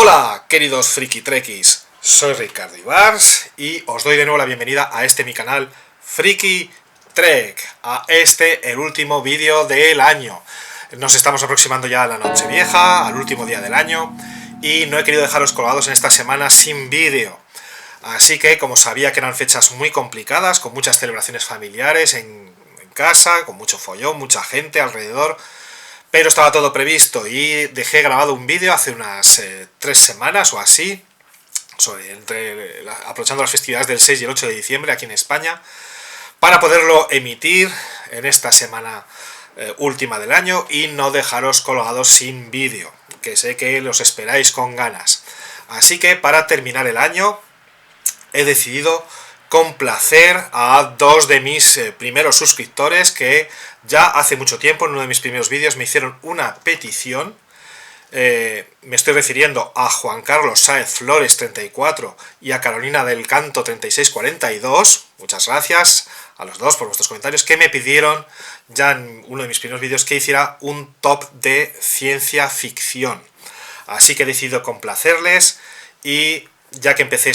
Hola, queridos friki trekkies, soy Ricardo Ibars y os doy de nuevo la bienvenida a mi canal Friki Trek, a el último vídeo del año. Nos estamos aproximando ya a la Nochevieja, al último día del año, y no he querido dejaros colgados en esta semana sin vídeo. Así que, como sabía que eran fechas muy complicadas, con muchas celebraciones familiares en casa, con mucho follón, mucha gente alrededor, pero estaba todo previsto y dejé grabado un vídeo hace unas 3 semanas o así, aprovechando las festividades del 6 y el 8 de diciembre aquí en España, para poderlo emitir en esta semana última del año y no dejaros colgados sin vídeo, que sé que los esperáis con ganas. Así que para terminar el año he decidido complacer a dos de mis primeros suscriptores que ya hace mucho tiempo en uno de mis primeros vídeos me hicieron una petición. Me estoy refiriendo a Juan Carlos Sáez Flores 34 y a Carolina del Canto 3642. Muchas gracias a los dos por vuestros comentarios, que me pidieron ya en uno de mis primeros vídeos que hiciera un top de ciencia ficción. Así que he decidido complacerles y ya que empecé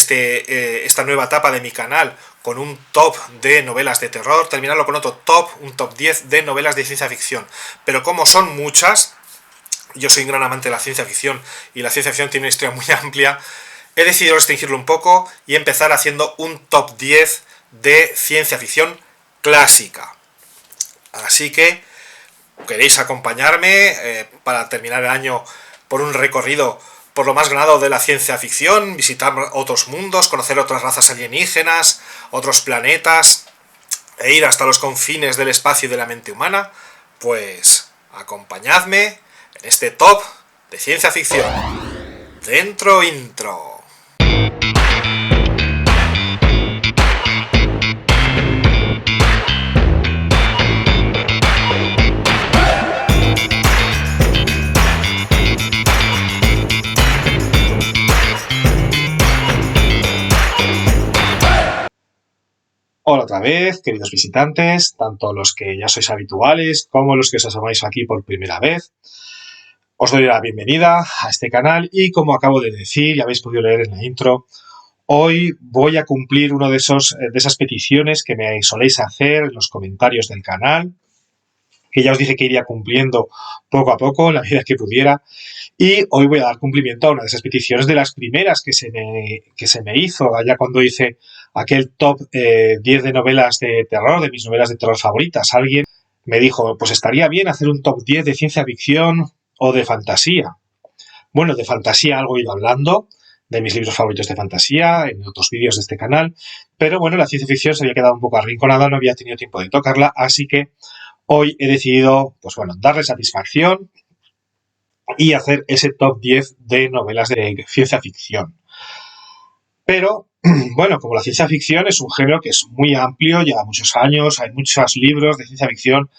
esta nueva etapa de mi canal con un top de novelas de terror, terminarlo con otro top, un top 10 de novelas de ciencia ficción. Pero como son muchas, yo soy un gran amante de la ciencia ficción y la ciencia ficción tiene una historia muy amplia, he decidido restringirlo un poco y empezar haciendo un top 10 de ciencia ficción clásica. Así que, ¿queréis acompañarme para terminar el año por un recorrido por lo más ganado de la ciencia ficción, visitar otros mundos, conocer otras razas alienígenas, otros planetas, e ir hasta los confines del espacio y de la mente humana? Pues acompañadme en este top de ciencia ficción. Dentro intro. Hola otra vez, queridos visitantes, tanto los que ya sois habituales como los que os asomáis aquí por primera vez. Os doy la bienvenida a este canal y, como acabo de decir, ya habéis podido leer en la intro, hoy voy a cumplir una de esas peticiones que me soléis hacer en los comentarios del canal, que ya os dije que iría cumpliendo poco a poco, en la medida que pudiera, y hoy voy a dar cumplimiento a una de esas peticiones, de las primeras que se me hizo allá cuando hice aquel top 10 de novelas de terror, de mis novelas de terror favoritas. Alguien me dijo, pues estaría bien hacer un top 10 de ciencia ficción o de fantasía. Bueno, de fantasía algo he ido hablando, de mis libros favoritos de fantasía, en otros vídeos de este canal, pero bueno, la ciencia ficción se había quedado un poco arrinconada, no había tenido tiempo de tocarla, así que hoy he decidido, pues bueno, darle satisfacción y hacer ese top 10 de novelas de ciencia ficción. Pero, bueno, como la ciencia ficción es un género que es muy amplio, lleva muchos años, hay muchos libros de ciencia ficción,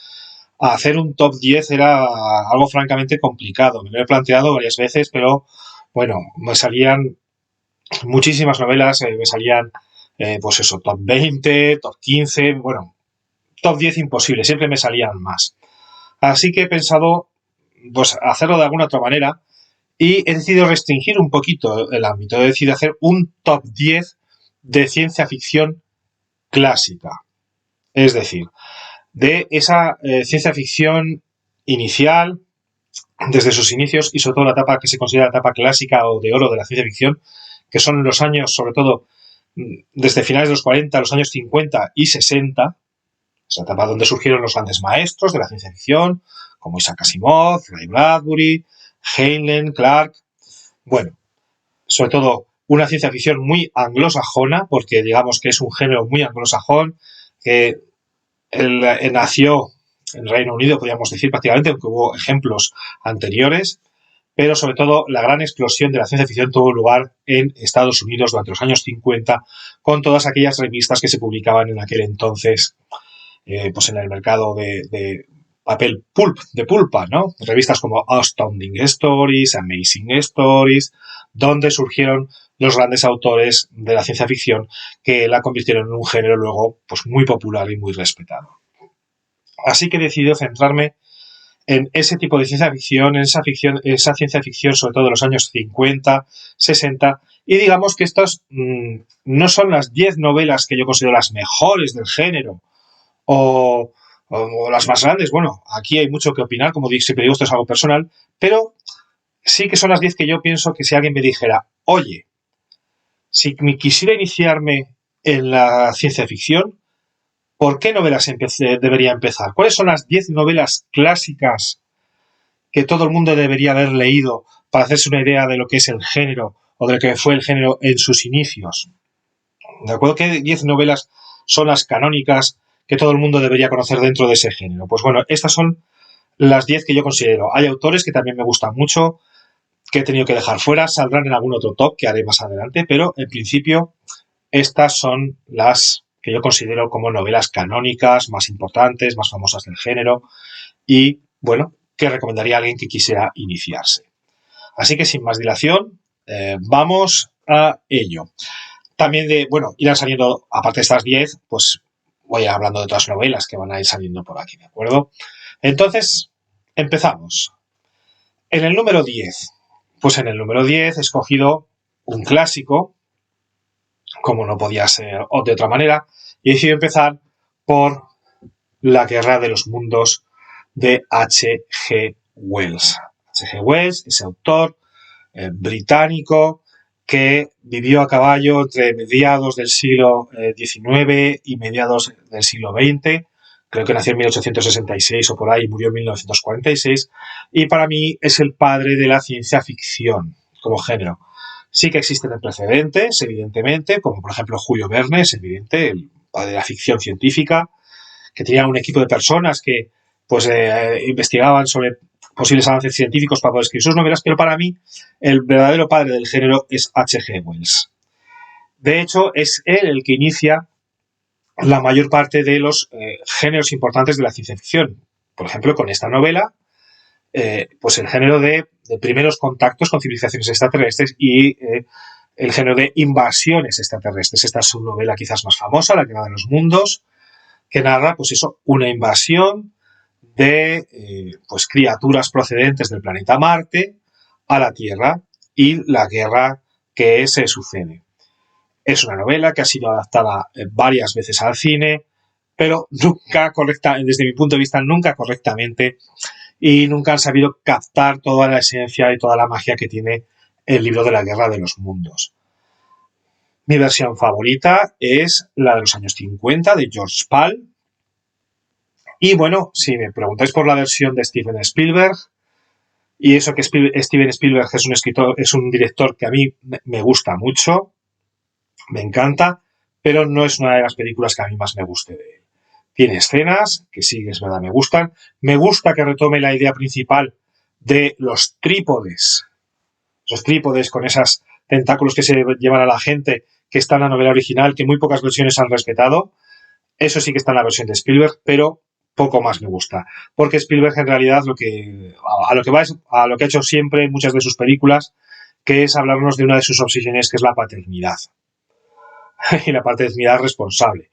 hacer un top 10 era algo francamente complicado. Me lo he planteado varias veces, pero, bueno, me salían muchísimas novelas, me salían, pues eso, top 20, top 15, bueno, top 10 imposible, siempre me salían más. Así que he pensado, pues, hacerlo de alguna otra manera, y he decidido restringir un poquito el ámbito. He decidido hacer un top 10 de ciencia ficción clásica. Es decir, de esa ciencia ficción inicial, desde sus inicios, y sobre todo la etapa que se considera la etapa clásica o de oro de la ciencia ficción, que son los años, sobre todo, desde finales de los 40, los años 50 y 60, esa etapa donde surgieron los grandes maestros de la ciencia ficción, como Isaac Asimov, Ray Bradbury, Heinlein, Clarke. Bueno, sobre todo una ciencia ficción muy anglosajona, porque digamos que es un género muy anglosajón, que nació en Reino Unido, podríamos decir prácticamente, aunque hubo ejemplos anteriores, pero sobre todo la gran explosión de la ciencia ficción tuvo lugar en Estados Unidos durante los años 50, con todas aquellas revistas que se publicaban en aquel entonces, pues en el mercado de papel de pulpa, ¿no? Revistas como Astounding Stories, Amazing Stories, donde surgieron los grandes autores de la ciencia ficción que la convirtieron en un género luego pues muy popular y muy respetado. Así que he decidido centrarme en ese tipo de ciencia ficción, en esa ciencia ficción, sobre todo de los años 50, 60, y digamos que estas no son las 10 novelas que yo considero las mejores del género, o las más grandes. Bueno, aquí hay mucho que opinar, como siempre digo, esto es algo personal, pero sí que son las 10 que yo pienso que si alguien me dijera, oye, si me quisiera iniciarme en la ciencia ficción, ¿por qué novelas debería empezar? ¿Cuáles son las 10 novelas clásicas que todo el mundo debería haber leído para hacerse una idea de lo que es el género o de lo que fue el género en sus inicios? ¿De acuerdo? ¿Qué 10 novelas son las canónicas que todo el mundo debería conocer dentro de ese género? Pues bueno, estas son las 10 que yo considero. Hay autores que también me gustan mucho, que he tenido que dejar fuera, saldrán en algún otro top que haré más adelante, pero en principio estas son las que yo considero como novelas canónicas, más importantes, más famosas del género y, bueno, que recomendaría a alguien que quisiera iniciarse. Así que sin más dilación, vamos a ello. También irán saliendo, aparte de estas 10, pues voy hablando de otras novelas que van a ir saliendo por aquí, ¿de acuerdo? Entonces, empezamos. En el número 10, pues en el número 10 he escogido un clásico, como no podía ser de otra manera, y he decidido empezar por La Guerra de los Mundos de H.G. Wells. H.G. Wells, ese autor británico que vivió a caballo entre mediados del siglo XIX y mediados del siglo XX. Creo que nació en 1866 o por ahí, murió en 1946. Y para mí es el padre de la ciencia ficción como género. Sí que existen precedentes, evidentemente, como por ejemplo Julio Verne, es evidente, el padre de la ficción científica, que tenía un equipo de personas que pues investigaban sobre posibles avances científicos para poder escribir sus novelas, pero para mí el verdadero padre del género es H.G. Wells. De hecho, es él el que inicia la mayor parte de los géneros importantes de la ciencia ficción. Por ejemplo, con esta novela, pues el género de primeros contactos con civilizaciones extraterrestres y el género de invasiones extraterrestres. Esta es su novela quizás más famosa, La Guerra de los Mundos, que narra, pues eso, una invasión de pues criaturas procedentes del planeta Marte a la Tierra y la guerra que se sucede. Es una novela que ha sido adaptada varias veces al cine, pero nunca desde mi punto de vista, nunca correctamente, y nunca han sabido captar toda la esencia y toda la magia que tiene el libro de La Guerra de los Mundos. Mi versión favorita es la de los años 50 de George Pal. Y bueno, si me preguntáis por la versión de Steven Spielberg, y eso que Steven Spielberg es un director que a mí me gusta mucho, me encanta, pero no es una de las películas que a mí más me guste de él. Tiene escenas que sí, es verdad, me gustan. Me gusta que retome la idea principal de los trípodes. Esos trípodes con esos tentáculos que se llevan a la gente, que está en la novela original, que muy pocas versiones han respetado. Eso sí que está en la versión de Spielberg, pero poco más me gusta. Porque Spielberg en realidad a lo que ha hecho siempre en muchas de sus películas, que es hablarnos de una de sus obsesiones, que es la paternidad. Y la paternidad responsable.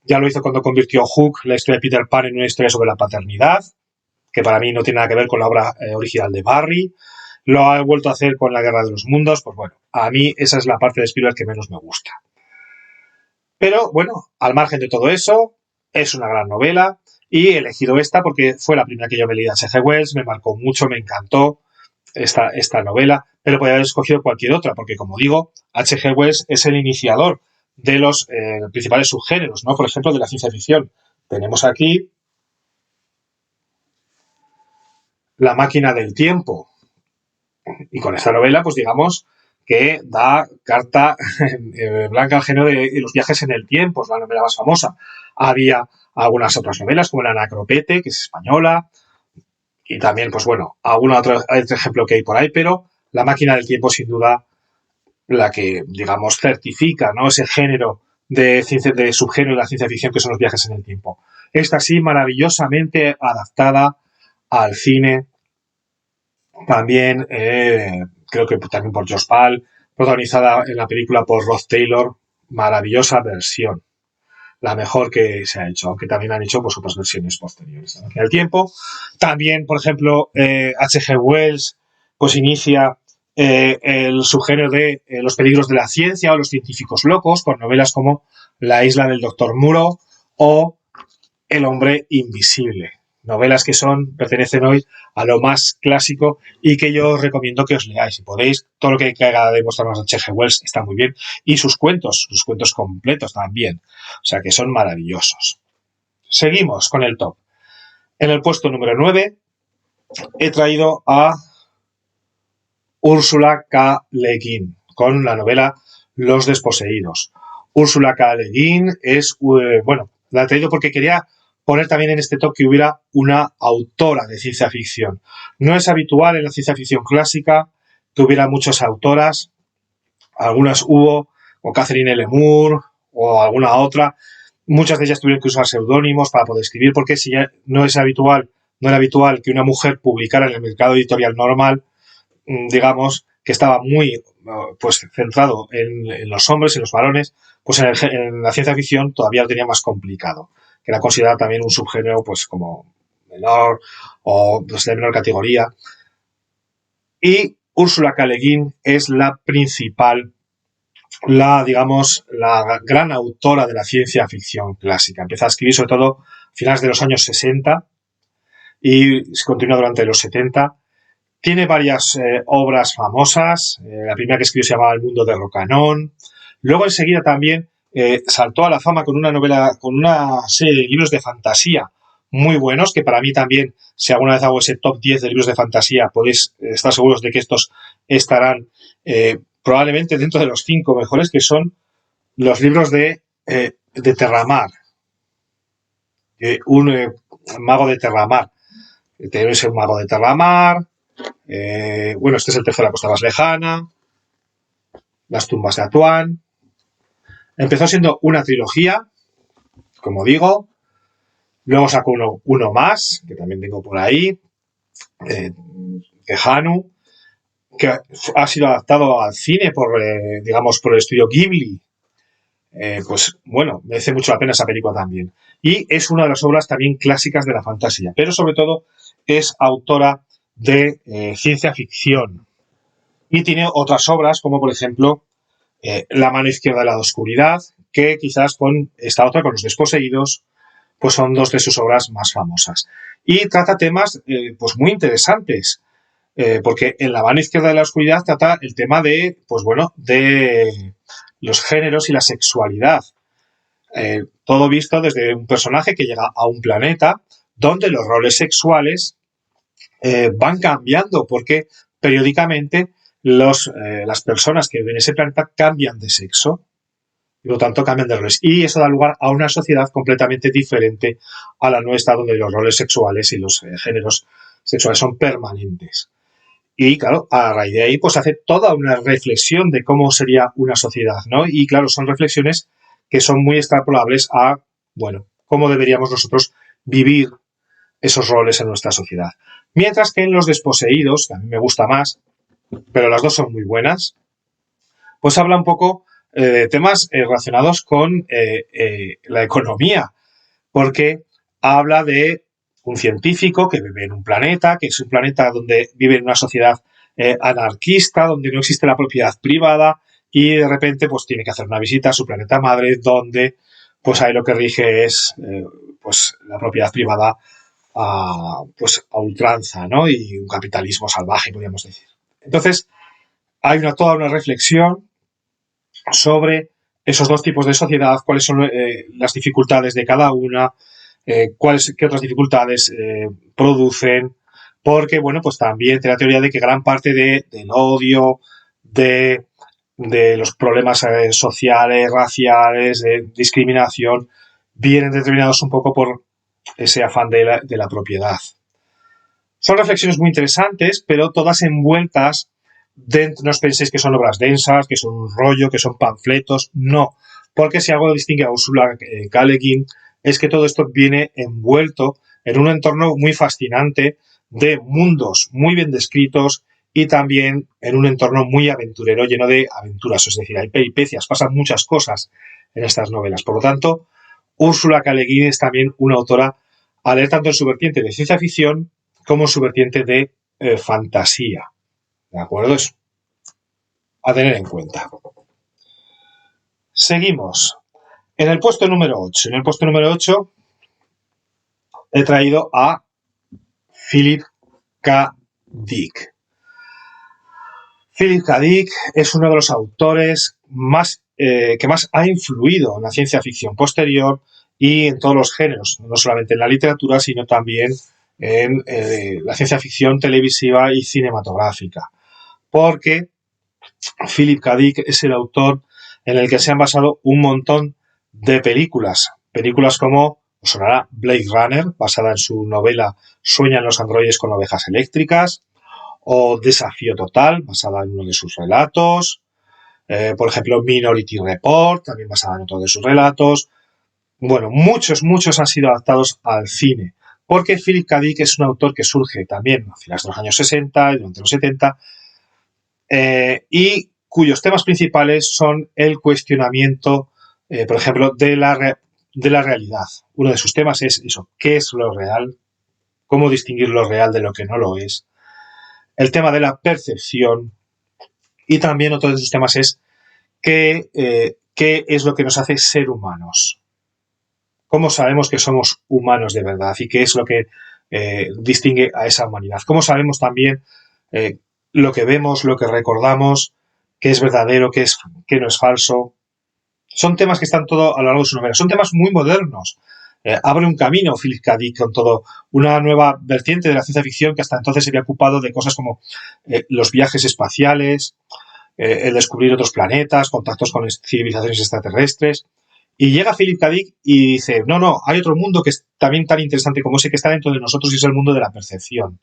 Ya lo hizo cuando convirtió Hook, la historia de Peter Pan, en una historia sobre la paternidad, que para mí no tiene nada que ver con la obra original de Barry. Lo ha vuelto a hacer con La Guerra de los Mundos. Pues bueno, a mí esa es la parte de Spielberg que menos me gusta. Pero bueno, al margen de todo eso, es una gran novela y he elegido esta porque fue la primera que yo me leí de H.G. Wells, me marcó mucho, me encantó esta novela, pero podría haber escogido cualquier otra porque, como digo, H.G. Wells es el iniciador de los principales subgéneros, ¿no? Por ejemplo, de la ciencia ficción. Tenemos aquí La máquina del tiempo. Y con esta novela, pues digamos que da carta blanca al género de los viajes en el tiempo, es la novela más famosa. Había algunas otras novelas, como La Anacropete, que es española, y también, pues bueno, algún otro ejemplo que hay por ahí, pero La máquina del tiempo, sin duda, la que, digamos, certifica, ¿no?, ese género de subgénero de la ciencia ficción que son los viajes en el tiempo. Esta sí, maravillosamente adaptada al cine. También, creo que también por Josh Pal, protagonizada en la película por Rod Taylor, maravillosa versión. la mejor que se ha hecho, aunque también han hecho pues otras versiones posteriores. En el tiempo, también, por ejemplo, H.G. Wells pues inicia el subgénero de los peligros de la ciencia o los científicos locos, con novelas como La isla del Doctor Muro o El hombre invisible. Novelas que pertenecen hoy a lo más clásico y que yo os recomiendo que os leáis. Si podéis, todo lo que caiga de vuestra mano de H.G. Wells está muy bien. Y sus cuentos completos también. O sea que son maravillosos. Seguimos con el top. En el puesto número 9 he traído a Ursula K. Le Guin con la novela Los desposeídos. Ursula K. Le Guin es, la he traído porque quería poner también en este top que hubiera una autora de ciencia ficción. No es habitual en la ciencia ficción clásica que hubiera muchas autoras, algunas hubo, o Catherine L. Moore, o alguna otra. Muchas de ellas tuvieron que usar seudónimos para poder escribir, porque si ya no era habitual que una mujer publicara en el mercado editorial normal, digamos, que estaba muy pues centrado en los hombres, en los varones, pues en la ciencia ficción todavía lo tenía más complicado, que era considerado también un subgénero pues como menor o pues, de menor categoría. Y Ursula K. Le Guin es la principal, la gran autora de la ciencia ficción clásica. Empieza a escribir sobre todo a finales de los años 60 y se continúa durante los 70. Tiene varias obras famosas. La primera que escribió se llamaba El mundo de Rocanón. Luego enseguida también saltó a la fama con una serie de libros de fantasía muy buenos, que para mí también, si alguna vez hago ese top 10 de libros de fantasía, podéis estar seguros de que estos estarán probablemente dentro de los 5 mejores, que son los libros de Terramar. Un mago de Terramar. Debe ser un mago de Terramar. Este es el tercero, La costa más lejana, Las tumbas de Atuán. Empezó siendo una trilogía, como digo. Luego sacó uno más, que también tengo por ahí, de Hanu, que ha sido adaptado al cine por el estudio Ghibli. Merece mucho la pena esa película también. Y es una de las obras también clásicas de la fantasía, pero sobre todo es autora de ciencia ficción. Y tiene otras obras, como por ejemplo La mano izquierda de la oscuridad, que quizás con esta otra, con Los desposeídos, pues son dos de sus obras más famosas. Y trata temas pues muy interesantes, porque en La mano izquierda de la oscuridad trata el tema de los géneros y la sexualidad. Todo visto desde un personaje que llega a un planeta donde los roles sexuales van cambiando, porque periódicamente las personas que viven en ese planeta cambian de sexo y por lo tanto cambian de roles, y eso da lugar a una sociedad completamente diferente a la nuestra, donde los roles sexuales y los géneros sexuales son permanentes. Y claro, a raíz de ahí pues hace toda una reflexión de cómo sería una sociedad, ¿no? Y claro, son reflexiones que son muy extrapolables a, cómo deberíamos nosotros vivir esos roles en nuestra sociedad. Mientras que en Los desposeídos, que a mí me gusta más, pero las dos son muy buenas, pues habla un poco de temas relacionados con la economía, porque habla de un científico que vive en un planeta, que es un planeta donde vive en una sociedad anarquista, donde no existe la propiedad privada, y de repente pues tiene que hacer una visita a su planeta madre, donde pues ahí lo que rige es la propiedad privada a ultranza, ¿no? Y un capitalismo salvaje, podríamos decir. Entonces, hay toda una reflexión sobre esos dos tipos de sociedad, cuáles son las dificultades de cada una, qué otras dificultades producen, porque, pues también tiene la teoría de que gran parte del odio, de los problemas sociales, raciales, de discriminación, vienen determinados un poco por ese afán de la propiedad. Son reflexiones muy interesantes, pero todas envueltas no os penséis que son obras densas, que son un rollo, que son panfletos. No, porque si algo distingue a Ursula K. Le Guin es que todo esto viene envuelto en un entorno muy fascinante de mundos muy bien descritos y también en un entorno muy aventurero, lleno de aventuras. Es decir, hay peripecias, pasan muchas cosas en estas novelas. Por lo tanto, Úrsula K. Le Guin es también una autora a leer tanto en su vertiente de ciencia ficción como en su vertiente de fantasía. ¿De acuerdo? Es a tener en cuenta. Seguimos. En el puesto número 8. En el puesto número 8 he traído a Philip K. Dick. Philip K. Dick es uno de los autores que más ha influido en la ciencia ficción posterior y en todos los géneros, no solamente en la literatura, sino también en la ciencia ficción televisiva y cinematográfica. Porque Philip K. Dick es el autor en el que se han basado un montón de películas. Películas como, os sonará, Blade Runner, basada en su novela Sueñan los androides con ovejas eléctricas, o Desafío Total, basada en uno de sus relatos. Por ejemplo, Minority Report, también basada en otro de sus relatos. Bueno, muchos han sido adaptados al cine, porque Philip K. Dick es un autor que surge también a finales de los años 60 y durante los 70, y cuyos temas principales son el cuestionamiento, por ejemplo, de la realidad. Uno de sus temas es eso, ¿qué es lo real? ¿Cómo distinguir lo real de lo que no lo es? El tema de la percepción, y también otro de sus temas es qué es lo que nos hace ser humanos. ¿Cómo sabemos que somos humanos de verdad? ¿Y qué es lo que distingue a esa humanidad? ¿Cómo sabemos también lo que vemos, lo que recordamos, qué es verdadero, qué no es falso? Son temas que están todo a lo largo de su novela. Son temas muy modernos. Abre un camino Philip K. Dick con todo una nueva vertiente de la ciencia ficción que hasta entonces se había ocupado de cosas como los viajes espaciales, el descubrir otros planetas, contactos con civilizaciones extraterrestres. Y llega Philip K. Dick y dice, no, hay otro mundo que es también tan interesante como ese que está dentro de nosotros y es el mundo de la percepción.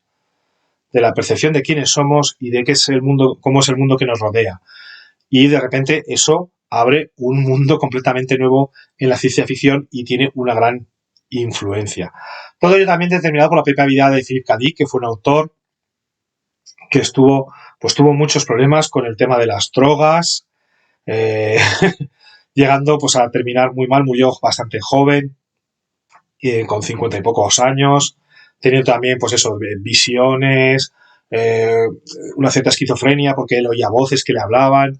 De la percepción de quiénes somos y de qué es el mundo, cómo es el mundo que nos rodea. Y de repente eso abre un mundo completamente nuevo en la ciencia ficción y tiene una gran influencia. Todo ello también determinado por la propia vida de Philip K. Dick, que fue un autor que tuvo muchos problemas con el tema de las drogas, llegando pues a terminar muy mal, murió bastante joven, con 50 y pocos años, teniendo también pues eso, visiones, una cierta esquizofrenia porque él oía voces que le hablaban,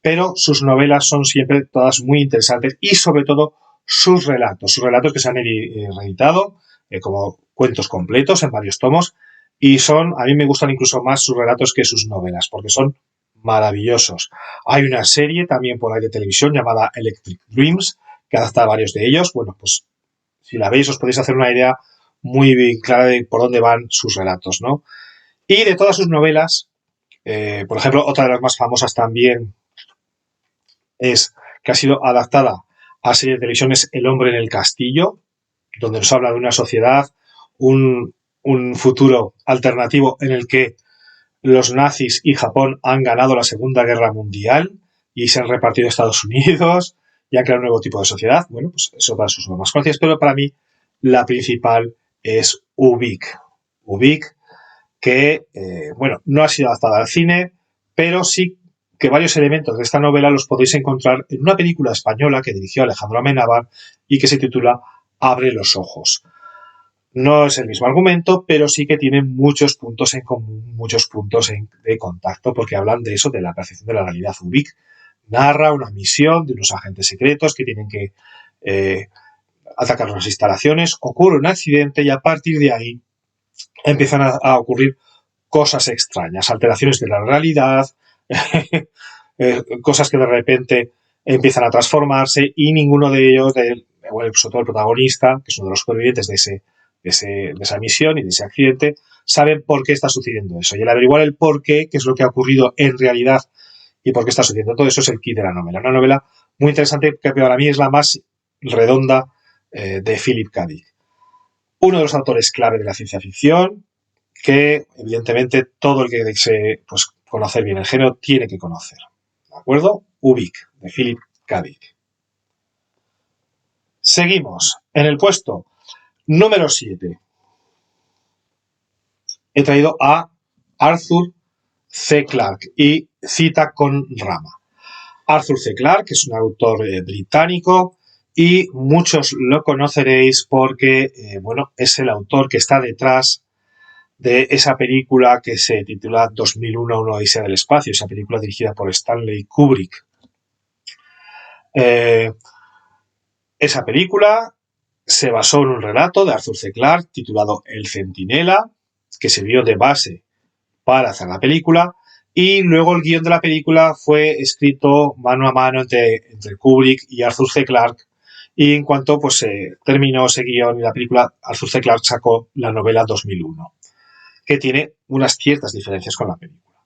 pero sus novelas son siempre todas muy interesantes y sobre todo sus relatos que se han reeditado como cuentos completos en varios tomos y a mí me gustan incluso más sus relatos que sus novelas porque son maravillosos. Hay una serie también por ahí de televisión llamada Electric Dreams que adapta a varios de ellos. Bueno, pues si la veis os podéis hacer una idea muy bien clara de por dónde van sus relatos, ¿no? Y de todas sus novelas, por ejemplo, otra de las más famosas también es que ha sido adaptada a serie de televisión es El hombre en el castillo, donde nos habla de una sociedad, un futuro alternativo en el que los nazis y Japón han ganado la Segunda Guerra Mundial y se han repartido Estados Unidos y han creado un nuevo tipo de sociedad. Bueno, pues eso para sus más conocidas, pero para mí la principal es Ubik. Ubik, que, no ha sido adaptada al cine, pero sí que varios elementos de esta novela los podéis encontrar en una película española que dirigió Alejandro Amenábar y que se titula Abre los ojos. No es el mismo argumento, pero sí que tiene muchos puntos en común, muchos puntos de contacto, porque hablan de eso, de la percepción de la realidad. Ubik narra una misión de unos agentes secretos que tienen que atacar unas instalaciones, ocurre un accidente y a partir de ahí empiezan a ocurrir cosas extrañas, alteraciones de la realidad, cosas que de repente empiezan a transformarse y ninguno de ellos, sobre todo el protagonista, que es uno de los supervivientes de esa misión y de ese accidente, saben por qué está sucediendo eso. Y el averiguar el por qué es lo que ha ocurrido en realidad y por qué está sucediendo todo eso es el kit de la novela. Una novela muy interesante que para mí es la más redonda de Philip K. Dick. Uno de los autores clave de la ciencia ficción que, evidentemente, todo el que desee conocer bien el género tiene que conocer. ¿De acuerdo? Ubik, de Philip K. Dick. Seguimos. En el puesto número 7 he traído a Arthur C. Clarke y Cita con Rama. Arthur C. Clarke es un autor británico y muchos lo conoceréis porque, bueno, es el autor que está detrás de esa película que se titula 2001, una odisea del espacio, esa película dirigida por Stanley Kubrick. Esa película se basó en un relato de Arthur C. Clarke titulado El Centinela, que sirvió de base para hacer la película, y luego el guión de la película fue escrito mano a mano entre Kubrick y Arthur C. Clarke, y en cuanto pues se terminó ese guión y la película, Arthur C. Clarke sacó la novela 2001, que tiene unas ciertas diferencias con la película.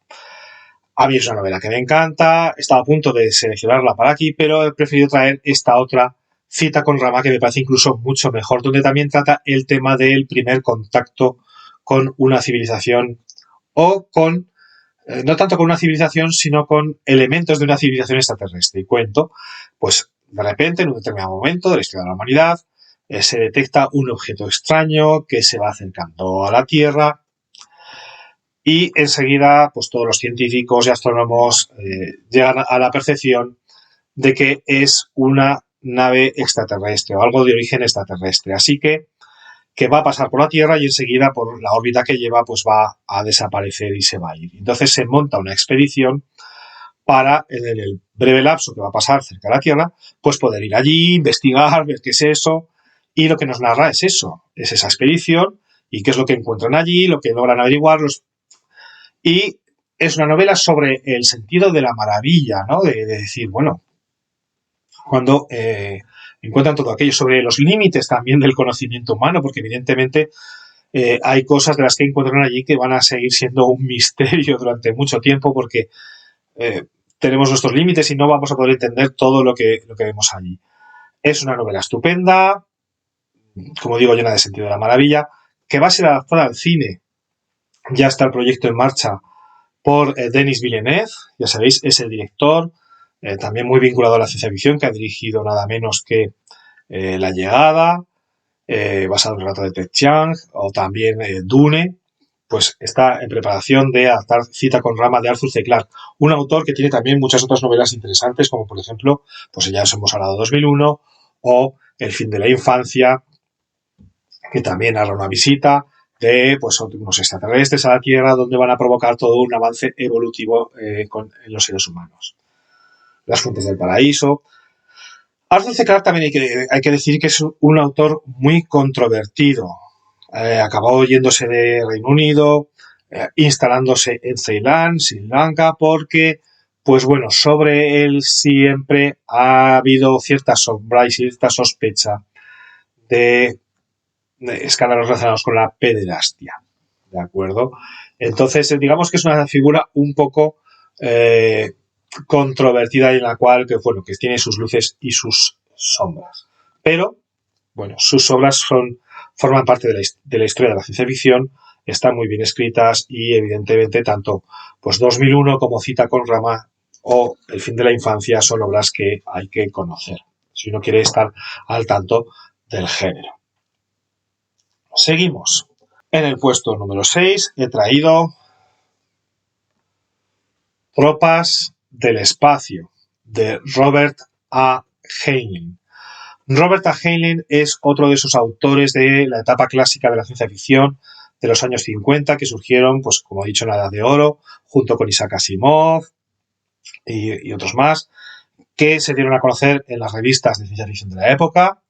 A mí es una novela que me encanta, estaba a punto de seleccionarla para aquí, pero he preferido traer esta otra, Cita con Rama, que me parece incluso mucho mejor, donde también trata el tema del primer contacto con una civilización o con, no tanto con una civilización, sino con elementos de una civilización extraterrestre. Y cuento, pues de repente, en un determinado momento de la historia de la humanidad, se detecta un objeto extraño que se va acercando a la Tierra y enseguida pues todos los científicos y astrónomos llegan a la percepción de que es una nave extraterrestre o algo de origen extraterrestre. Así que va a pasar por la Tierra y enseguida por la órbita que lleva pues va a desaparecer y se va a ir. Entonces se monta una expedición para, en el breve lapso que va a pasar cerca de la Tierra, pues poder ir allí, investigar, ver qué es eso, y lo que nos narra es eso, es esa expedición y qué es lo que encuentran allí, lo que logran averiguar, y es una novela sobre el sentido de la maravilla, ¿no? De decir, bueno, cuando encuentran todo aquello, sobre los límites también del conocimiento humano, porque evidentemente hay cosas de las que encuentran allí que van a seguir siendo un misterio durante mucho tiempo, porque tenemos nuestros límites y no vamos a poder entender todo lo que vemos allí. Es una novela estupenda, como digo, llena de sentido de la maravilla, que va a ser adaptada al cine. Ya está el proyecto en marcha por Denis Villeneuve, ya sabéis, es el director, también muy vinculado a la ciencia ficción, que ha dirigido nada menos que La Llegada, basado en el relato de Ted Chiang, o también Dune, pues está en preparación de adaptar Cita con Rama de Arthur C. Clarke, un autor que tiene también muchas otras novelas interesantes, como por ejemplo, pues ya os hemos hablado de 2001, o El fin de la infancia, que también narra una visita de pues, unos extraterrestres a la Tierra donde van a provocar todo un avance evolutivo en los seres humanos. Las fuentes del paraíso. Arthur C. Clarke también hay que decir que es un autor muy controvertido. Acabó yéndose de Reino Unido, instalándose en Ceilán, Sri Lanka, porque, pues bueno, sobre él siempre ha habido cierta sombra y cierta sospecha de escándalos relacionados con la pederastia, ¿de acuerdo? Entonces, digamos que es una figura un poco controvertida y en la cual, que bueno, que tiene sus luces y sus sombras. Pero, bueno, sus obras forman parte de la historia de la ciencia ficción, están muy bien escritas y, evidentemente, tanto pues 2001 como Cita con Rama o El fin de la infancia son obras que hay que conocer si uno quiere estar al tanto del género. Seguimos. En el puesto número 6 he traído Tropas del espacio, de Robert A. Heinlein. Robert A. Heinlein es otro de esos autores de la etapa clásica de la ciencia ficción de los años 50 que surgieron, pues como he dicho, en la Edad de Oro, junto con Isaac Asimov y otros más, que se dieron a conocer en las revistas de ciencia ficción de la época.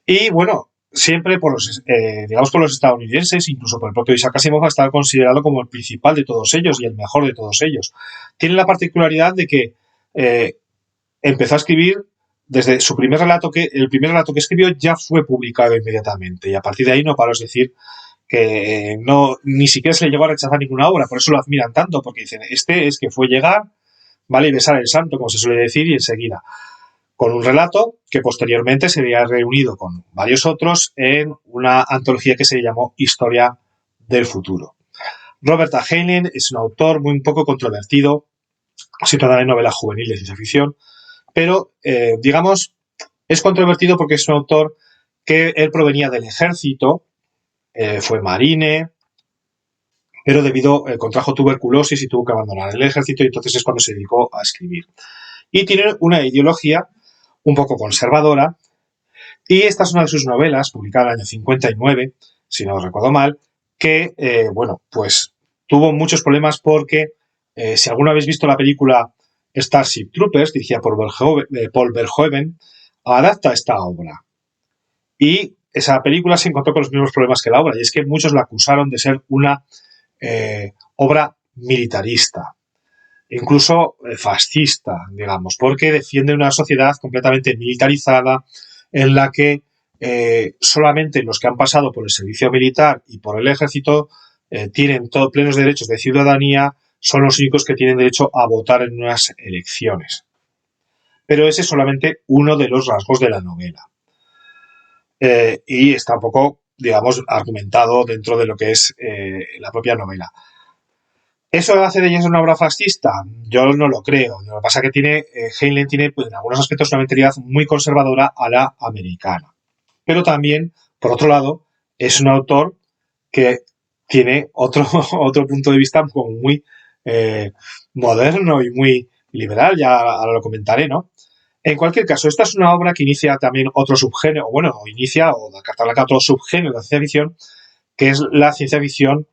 Y bueno, siempre por los, digamos, por los estadounidenses, incluso por el propio Isaac Asimov, ha estado considerado como el principal de todos ellos y el mejor de todos ellos. Tiene la particularidad de que empezó a escribir desde su primer relato, el primer relato que escribió ya fue publicado inmediatamente y a partir de ahí no paró, es decir, que no, ni siquiera se le llegó a rechazar ninguna obra, por eso lo admiran tanto, porque dicen, este es que fue llegar, vale, y besar el santo, como se suele decir, y enseguida con un relato que posteriormente sería reunido con varios otros en una antología que se llamó Historia del Futuro. Robert A. Heinlein es un autor muy un poco controvertido, se trata de novela juvenil de ciencia ficción, pero digamos, es controvertido porque es un autor que él provenía del ejército, fue marine, pero contrajo tuberculosis y tuvo que abandonar el ejército y entonces es cuando se dedicó a escribir. Y tiene una ideología un poco conservadora Y esta es una de sus novelas, publicada en el año 59, si no recuerdo mal, que, bueno, pues tuvo muchos problemas porque, si alguna habéis visto la película Starship Troopers, dirigida por Paul Verhoeven, adapta esta obra. Y esa película se encontró con los mismos problemas que la obra, y es que muchos la acusaron de ser una obra militarista, incluso fascista, digamos, porque defiende una sociedad completamente militarizada en la que solamente los que han pasado por el servicio militar y por el ejército tienen plenos derechos de ciudadanía, son los únicos que tienen derecho a votar en unas elecciones. Pero ese es solamente uno de los rasgos de la novela. Y está un poco, digamos, argumentado dentro de lo que es la propia novela. ¿Eso hace de ella una obra fascista? Yo no lo creo. Lo que pasa es que Heinlein tiene, pues, en algunos aspectos, una mentalidad muy conservadora a la americana. Pero también, por otro lado, es un autor que tiene otro, otro punto de vista como muy moderno y muy liberal, ya ahora lo comentaré, ¿no? En cualquier caso, esta es una obra que inicia también otro subgénero, o da carta blanca a otro subgénero de la ciencia ficción, que es la ciencia ficción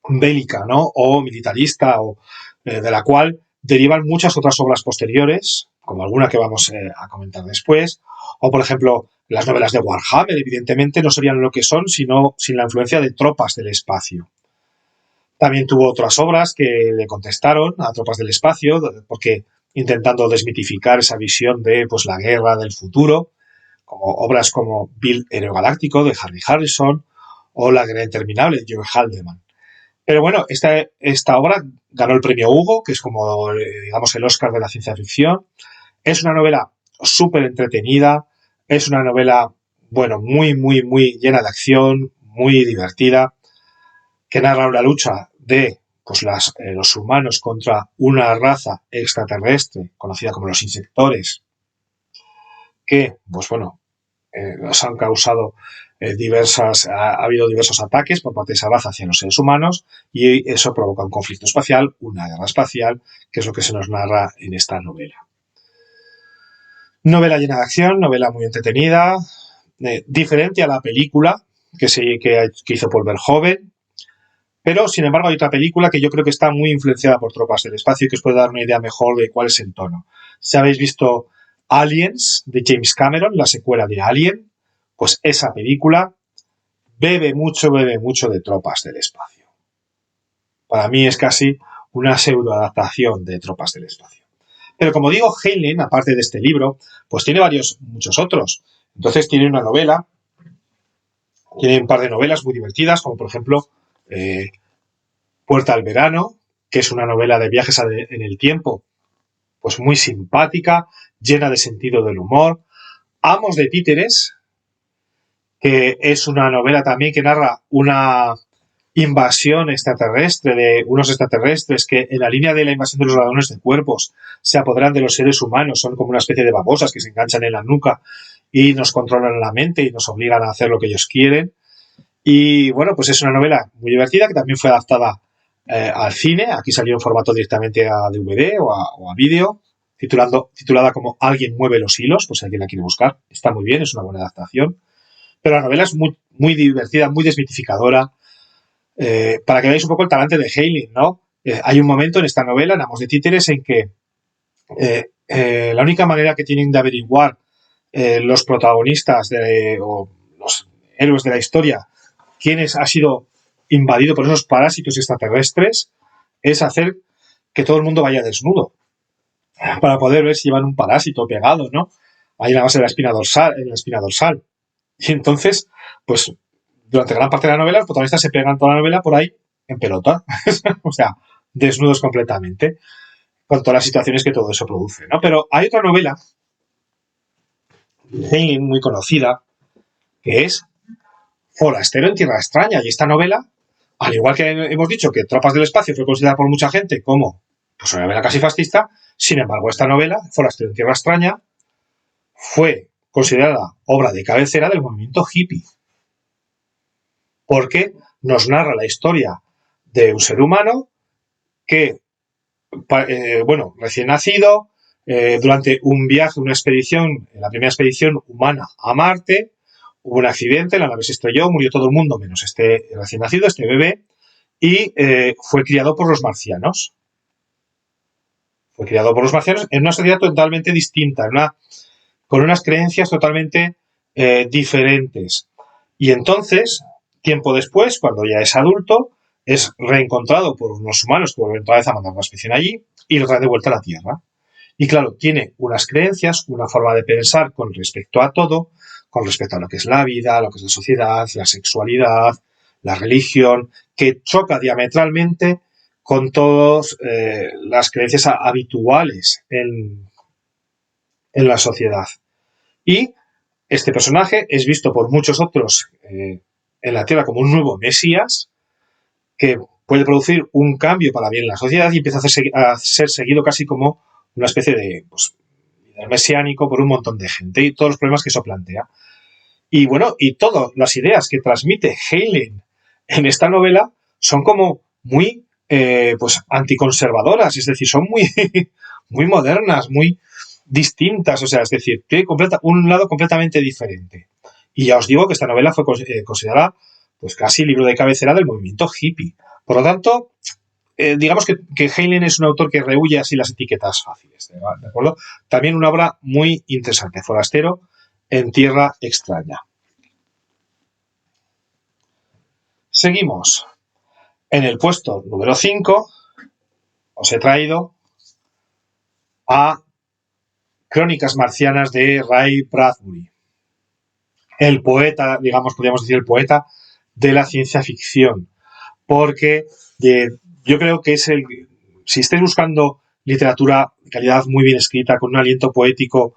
bélica, ¿no? O militarista, o de la cual derivan muchas otras obras posteriores, como alguna que vamos a comentar después, o por ejemplo, las novelas de Warhammer, evidentemente, no serían lo que son sino sin la influencia de Tropas del Espacio. También tuvo otras obras que le contestaron a Tropas del Espacio, porque intentando desmitificar esa visión de, pues, la guerra del futuro, como obras como Bill Aerogaláctico de Harry Harrison o La Guerra Interminable de Joe Haldeman. Pero bueno, esta obra ganó el premio Hugo, que es como, digamos, el Oscar de la ciencia ficción. Es una novela súper entretenida, es una novela, bueno, muy, muy, muy llena de acción, muy divertida, que narra una lucha de, pues, los humanos contra una raza extraterrestre conocida como los insectores, que, pues bueno, nos han causado ha habido diversos ataques por parte de esa raza hacia los seres humanos, y eso provoca un conflicto espacial, una guerra espacial, que es lo que se nos narra en esta novela. Novela llena de acción, novela muy entretenida, diferente a la película que hizo Paul Verhoeven, pero sin embargo hay otra película que yo creo que está muy influenciada por Tropas del Espacio y que os puede dar una idea mejor de cuál es el tono. Si habéis visto Aliens de James Cameron, la secuela de Alien, pues esa película bebe mucho de Tropas del Espacio. Para mí es casi una pseudoadaptación de Tropas del Espacio. Pero como digo, Heinlein, aparte de este libro, pues tiene muchos otros. Entonces tiene una novela, tiene un par de novelas muy divertidas, como por ejemplo Puerta al Verano, que es una novela de viajes en el tiempo, pues muy simpática, llena de sentido del humor. Amos de Títeres, que es una novela también que narra una invasión extraterrestre de unos extraterrestres que, en la línea de la invasión de los ladrones de cuerpos, se apoderan de los seres humanos, son como una especie de babosas que se enganchan en la nuca y nos controlan la mente y nos obligan a hacer lo que ellos quieren. Y bueno, pues es una novela muy divertida que también fue adaptada al cine. Aquí salió en formato directamente a DVD o a vídeo, titulada como Alguien mueve los hilos, pues si alguien la quiere buscar. Está muy bien, es una buena adaptación. Pero la novela es muy, muy divertida, muy desmitificadora, para que veáis un poco el talante de Heinlein, ¿no? Hay un momento en esta novela, en Amos de Títeres, en que la única manera que tienen de averiguar los protagonistas o los héroes de la historia quién ha sido invadido por esos parásitos extraterrestres es hacer que todo el mundo vaya desnudo para poder ver si llevan un parásito pegado, ¿no? Ahí en la base de la espina dorsal. Y entonces, pues, durante gran parte de la novela, los protagonistas se pegan toda la novela por ahí en pelota. O sea, desnudos completamente, con todas las situaciones que todo eso produce, ¿no? Pero hay otra novela, muy conocida, que es Forastero en Tierra Extraña. Y esta novela, al igual que hemos dicho que Tropas del Espacio fue considerada por mucha gente como, pues, una novela casi fascista, sin embargo, esta novela, Forastero en Tierra Extraña, fue considerada obra de cabecera del movimiento hippie, porque nos narra la historia de un ser humano que, bueno, recién nacido, durante un viaje, una expedición, la primera expedición humana a Marte, hubo un accidente, la nave se estrelló, murió todo el mundo, menos este recién nacido, este bebé, y fue criado por los marcianos. Fue criado por los marcianos en una sociedad totalmente distinta, con unas creencias totalmente diferentes. Y entonces, tiempo después, cuando ya es adulto, es reencontrado por unos humanos que vuelven otra vez a mandar una expedición allí y lo traen de vuelta a la Tierra. Y claro, tiene unas creencias, una forma de pensar con respecto a todo, con respecto a lo que es la vida, lo que es la sociedad, la sexualidad, la religión, que choca diametralmente con todas las creencias habituales en la sociedad. Y este personaje es visto por muchos otros en la Tierra como un nuevo Mesías que puede producir un cambio para bien en la sociedad y empieza a ser seguido casi como una especie de líder mesiánico por un montón de gente y todos los problemas que eso plantea. Y bueno, y todas las ideas que transmite Heinlein en esta novela son como muy anticonservadoras, es decir, son muy, muy modernas, muy distintas, o sea, es decir, tiene un lado completamente diferente. Y ya os digo que esta novela fue considerada pues casi libro de cabecera del movimiento hippie. Por lo tanto, digamos que Heinlein es un autor que rehúye así las etiquetas fáciles, ¿de acuerdo? También una obra muy interesante, Forastero en tierra extraña. Seguimos. En el puesto número 5 os he traído a Crónicas marcianas de Ray Bradbury. El poeta, digamos, podríamos decir el poeta de la ciencia ficción. Porque yo creo que es si estáis buscando literatura de calidad muy bien escrita, con un aliento poético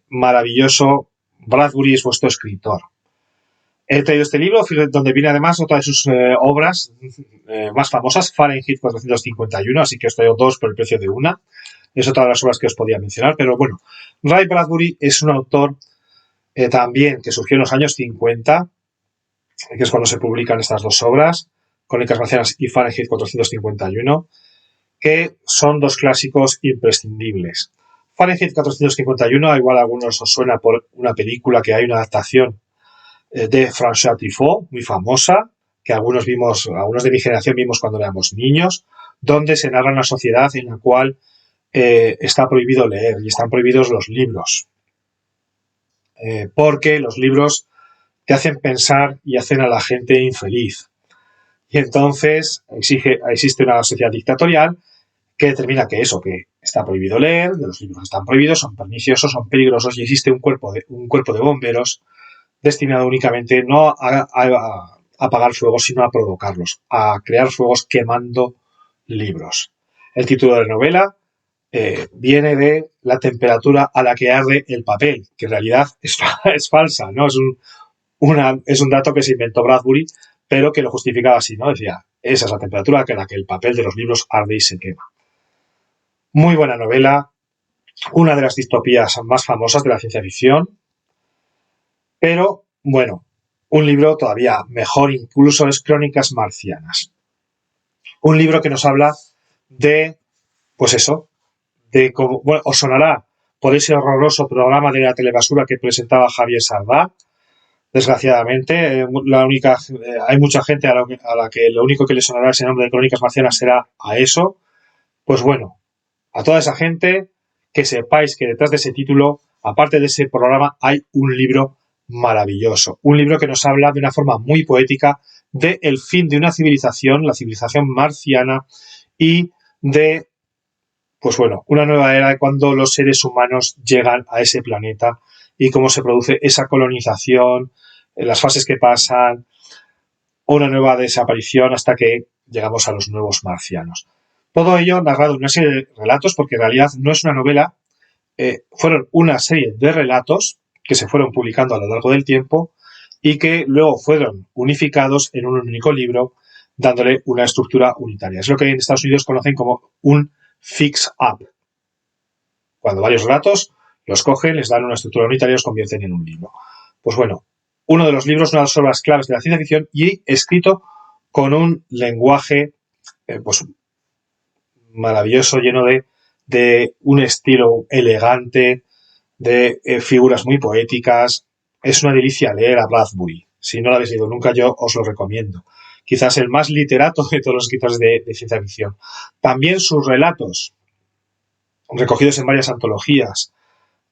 maravilloso, Bradbury es vuestro escritor. He traído este libro, donde viene además otra de sus obras más famosas, Fahrenheit 451, así que os traigo dos por el precio de una. Es otra de las obras que os podía mencionar, pero bueno, Ray Bradbury es un autor también que surgió en los años 50, que es cuando se publican estas dos obras, Crónicas marcianas y Fahrenheit 451, que son dos clásicos imprescindibles. Fahrenheit 451, igual a algunos os suena por una película que hay, una adaptación de François Truffaut, muy famosa, que algunos de mi generación vimos cuando éramos niños, donde se narra una sociedad en la cual está prohibido leer y están prohibidos los libros. Porque los libros te hacen pensar y hacen a la gente infeliz. Y entonces existe una sociedad dictatorial que determina que está prohibido leer, de los libros que están prohibidos, son perniciosos, son peligrosos, y existe un cuerpo de bomberos destinado únicamente no a apagar fuegos, sino a provocarlos, a crear fuegos quemando libros. El título de la novela viene de la temperatura a la que arde el papel, que en realidad es falsa, ¿no? Es un dato que se inventó Bradbury, pero que lo justificaba así, ¿no? Decía, esa es la temperatura a la que el papel de los libros arde y se quema. Muy buena novela, una de las distopías más famosas de la ciencia ficción, pero, bueno, un libro todavía mejor incluso es Crónicas marcianas. Un libro que nos habla de, pues eso, de cómo, bueno, os sonará por ese horroroso programa de la telebasura que presentaba Javier Sardá. Desgraciadamente, hay mucha gente a la que lo único que le sonará ese nombre de Crónicas marcianas será a eso. Pues bueno, a toda esa gente, que sepáis que detrás de ese título, aparte de ese programa, hay un libro maravilloso. Un libro que nos habla de una forma muy poética del fin de una civilización, la civilización marciana, y de, pues bueno, una nueva era cuando los seres humanos llegan a ese planeta y cómo se produce esa colonización, las fases que pasan, una nueva desaparición hasta que llegamos a los nuevos marcianos. Todo ello narrado en una serie de relatos, porque en realidad no es una novela, fueron una serie de relatos que se fueron publicando a lo largo del tiempo y que luego fueron unificados en un único libro, dándole una estructura unitaria. Es lo que en Estados Unidos conocen como un fix-up. Cuando varios relatos los cogen, les dan una estructura unitaria y los convierten en un libro. Pues bueno, uno de los libros, una de las obras claves de la ciencia ficción y escrito con un lenguaje pues maravilloso, lleno de de un estilo elegante, de figuras muy poéticas. Es una delicia leer a Bradbury. Si no lo habéis leído nunca, yo os lo recomiendo. Quizás el más literato de todos los escritores de ciencia ficción. También sus relatos, recogidos en varias antologías,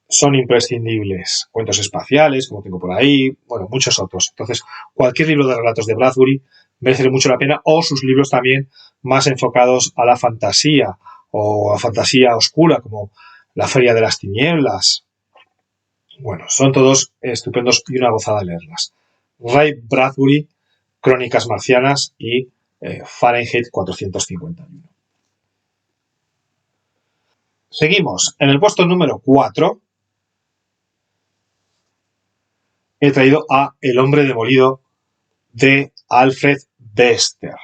son imprescindibles. Cuentos espaciales, como tengo por ahí, bueno, muchos otros. Entonces, cualquier libro de relatos de Bradbury merece mucho la pena, o sus libros también más enfocados a la fantasía o a fantasía oscura, como La Feria de las Tinieblas. Bueno, son todos estupendos y una gozada leerlas. Ray Bradbury, Crónicas Marcianas y Fahrenheit 451. Seguimos. En el puesto número 4 he traído a El hombre demolido de Alfred Bester.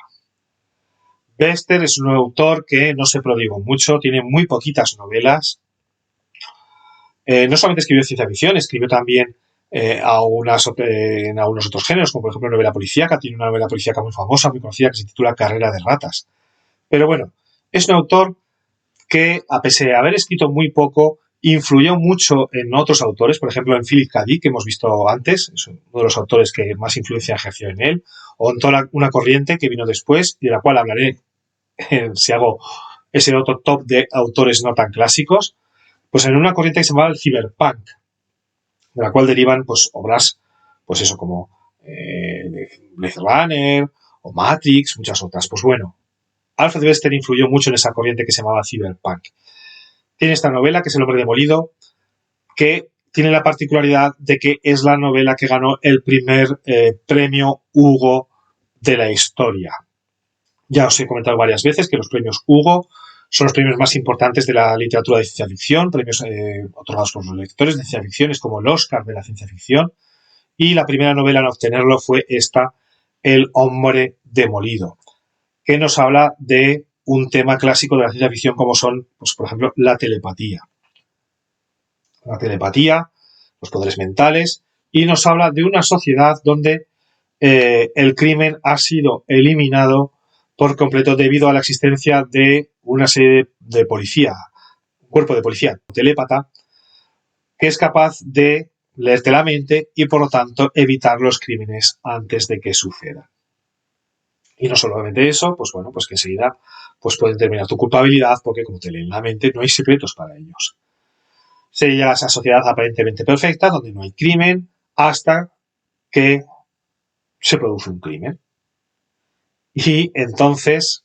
Bester es un autor que no se prodigó mucho, tiene muy poquitas novelas. No solamente escribió ciencia ficción, escribió también en algunos otros géneros, como por ejemplo novela policíaca. Tiene una novela policíaca muy famosa, muy conocida, que se titula Carrera de ratas. Pero bueno, es un autor que, a pesar de haber escrito muy poco, influyó mucho en otros autores, por ejemplo en Philip K. Dick, que hemos visto antes, es uno de los autores que más influencia ejerció en él, o en toda una corriente que vino después y de la cual hablaré si hago ese otro top de autores no tan clásicos, pues en una corriente que se llamaba el cyberpunk, de la cual derivan pues obras, pues eso, como Blade Runner o Matrix, muchas otras. Pues bueno, Alfred Bester influyó mucho en esa corriente que se llamaba cyberpunk. Tiene esta novela, que es El hombre demolido, que tiene la particularidad de que es la novela que ganó el primer premio Hugo de la historia. Ya os he comentado varias veces que los premios Hugo son los premios más importantes de la literatura de ciencia ficción, premios otorgados por los lectores de ciencia ficción, es como el Oscar de la ciencia ficción. Y la primera novela en obtenerlo fue esta, El hombre demolido, que nos habla de un tema clásico de la ciencia ficción como son, pues, por ejemplo, la telepatía. La telepatía, los poderes mentales, y nos habla de una sociedad donde el crimen ha sido eliminado por completo debido a la existencia de una serie de policía, un cuerpo de policía telépata, que es capaz de leerte la mente y por lo tanto evitar los crímenes antes de que sucedan. Y no solamente eso, pues bueno, pues que enseguida pues pueden determinar tu culpabilidad porque como te leen la mente no hay secretos para ellos. Se llega a esa sociedad aparentemente perfecta donde no hay crimen hasta que se produce un crimen. Y entonces,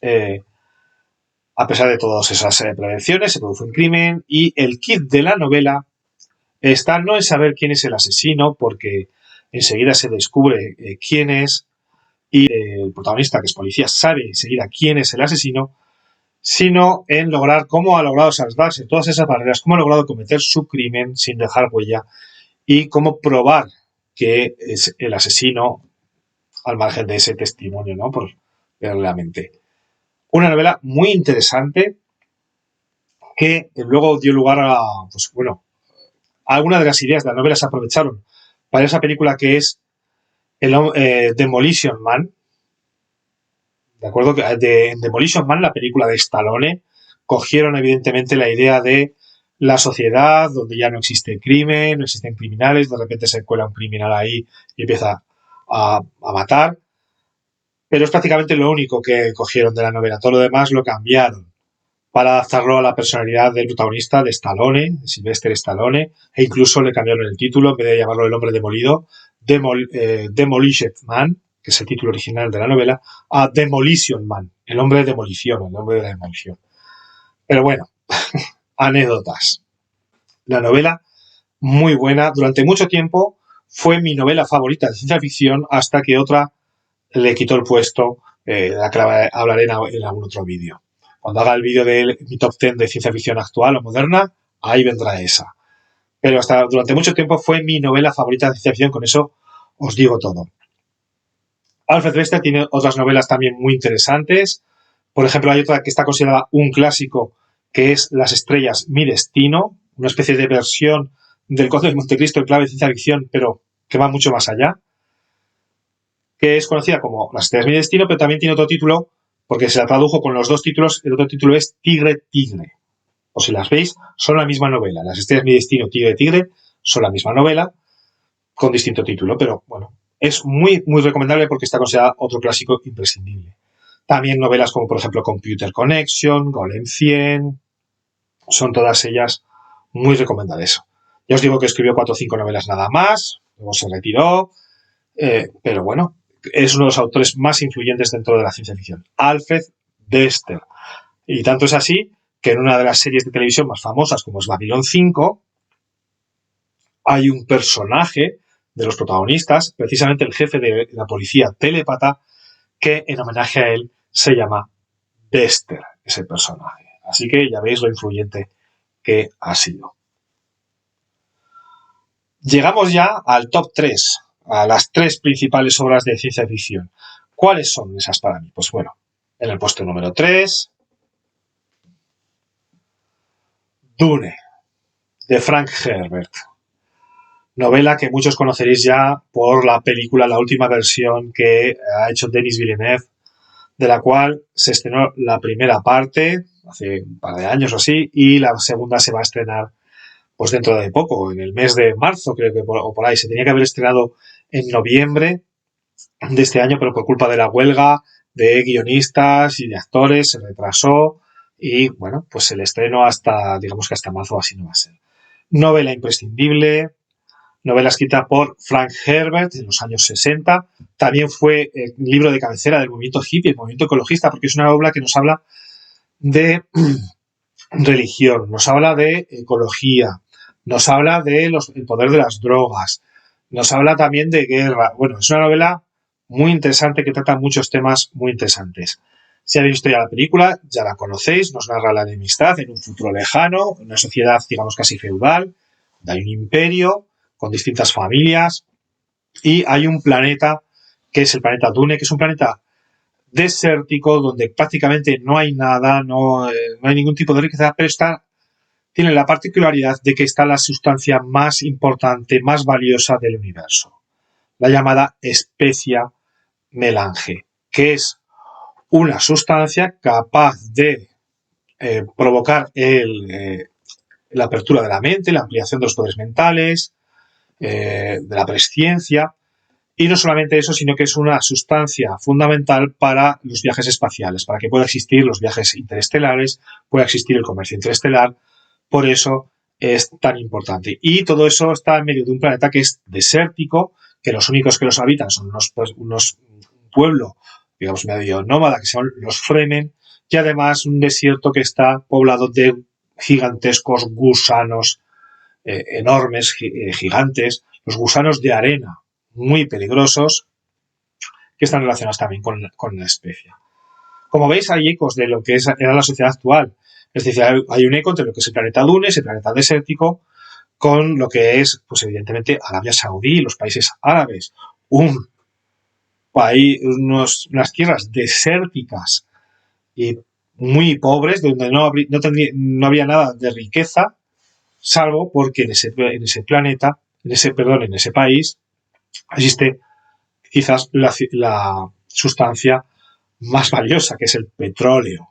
a pesar de todas esas prevenciones, se produce un crimen y el kit de la novela está no en saber quién es el asesino, porque enseguida se descubre quién es y el protagonista, que es policía, sabe enseguida quién es el asesino, sino en lograr cómo ha logrado salvarse todas esas barreras, cómo ha logrado cometer su crimen sin dejar huella y cómo probar que es el asesino al margen de ese testimonio, ¿no? Por verle la mente. Una novela muy interesante que luego dio lugar a, pues bueno, algunas de las ideas de la novela se aprovecharon para esa película que es Demolition Man. De acuerdo, que en Demolition Man, la película de Stallone, cogieron evidentemente la idea de la sociedad donde ya no existe crimen, no existen criminales, de repente se cuela un criminal ahí y empieza a matar. Pero es prácticamente lo único que cogieron de la novela. Todo lo demás lo cambiaron para adaptarlo a la personalidad del protagonista, de Stallone, de Sylvester Stallone, e incluso le cambiaron el título, en vez de llamarlo El hombre demolido, Demolished Man, que es el título original de la novela, a Demolition Man, el hombre de demolición, el hombre de la demolición. Pero bueno, anécdotas. La novela, muy buena, durante mucho tiempo fue mi novela favorita de ciencia ficción hasta que otra le quitó el puesto, de la que hablaré en algún otro vídeo. Cuando haga el vídeo de mi top 10 de ciencia ficción actual o moderna, ahí vendrá esa. Pero hasta durante mucho tiempo fue mi novela favorita de ciencia ficción, con eso os digo todo. Alfred Bester tiene otras novelas también muy interesantes. Por ejemplo, hay otra que está considerada un clásico, que es Las estrellas, mi destino, una especie de versión del Conde de Montecristo en clave de ciencia ficción, pero que va mucho más allá, que es conocida como Las estrellas, mi destino, pero también tiene otro título, porque se la tradujo con los dos títulos. El otro título es Tigre, Tigre. o si las veis, son la misma novela. Las estrellas mi destino, Tigre de Tigre, son la misma novela, con distinto título, pero bueno, es muy, muy recomendable porque está considerada otro clásico imprescindible. También novelas como, por ejemplo, Computer Connection, Golem 100, son todas ellas muy recomendables. Ya os digo que escribió 4 o 5 novelas nada más, luego se retiró, pero bueno, es uno de los autores más influyentes dentro de la ciencia ficción, Alfred Bester. Y tanto es así que en una de las series de televisión más famosas, como es Babylon 5, hay un personaje de los protagonistas, precisamente el jefe de la policía telépata, que en homenaje a él se llama Bester, ese personaje. Así que ya veis lo influyente que ha sido. Llegamos ya al top 3, a las 3 principales obras de ciencia ficción. ¿Cuáles son esas para mí? Pues bueno, en el puesto número 3, Dune, de Frank Herbert. Novela que muchos conoceréis ya por la película, la última versión que ha hecho Denis Villeneuve, de la cual se estrenó la primera parte hace un par de años o así, y la segunda se va a estrenar pues dentro de poco, en el mes de marzo, creo que o por ahí. Se tenía que haber estrenado en noviembre de este año, pero por culpa de la huelga de guionistas y de actores se retrasó y bueno, pues el estreno hasta, digamos que hasta marzo así no va a ser. Novela imprescindible, novela escrita por Frank Herbert en los años 60. También fue el libro de cabecera del movimiento hippie, el movimiento ecologista, porque es una obra que nos habla de religión, nos habla de ecología, nos habla de el poder de las drogas, nos habla también de guerra. Bueno, es una novela muy interesante que trata muchos temas muy interesantes. Si habéis visto ya la película, ya la conocéis, nos narra la enemistad en un futuro lejano, en una sociedad, digamos, casi feudal, donde hay un imperio con distintas familias y hay un planeta que es el planeta Dune, que es un planeta desértico donde prácticamente no hay nada, no hay ningún tipo de riqueza, pero tiene la particularidad de que está la sustancia más importante, más valiosa del universo, la llamada especia melange, que es una sustancia capaz de provocar la apertura de la mente, la ampliación de los poderes mentales, de la presciencia. Y no solamente eso, sino que es una sustancia fundamental para los viajes espaciales, para que pueda existir los viajes interestelares, pueda existir el comercio interestelar. Por eso es tan importante. Y todo eso está en medio de un planeta que es desértico, que los únicos que los habitan son unos pueblos, digamos, medio nómada, que son los Fremen, y además un desierto que está poblado de gigantescos gusanos enormes, gigantes, los gusanos de arena, muy peligrosos, que están relacionados también con la especie. Como veis, hay ecos de lo que era la sociedad actual. Es decir, hay un eco entre lo que es el planeta Dune, ese planeta desértico, con lo que es, pues evidentemente, Arabia Saudí, los países árabes. Un país, unas tierras desérticas y muy pobres, donde no había nada de riqueza, salvo porque en ese planeta, en ese país, existe quizás la sustancia más valiosa, que es el petróleo.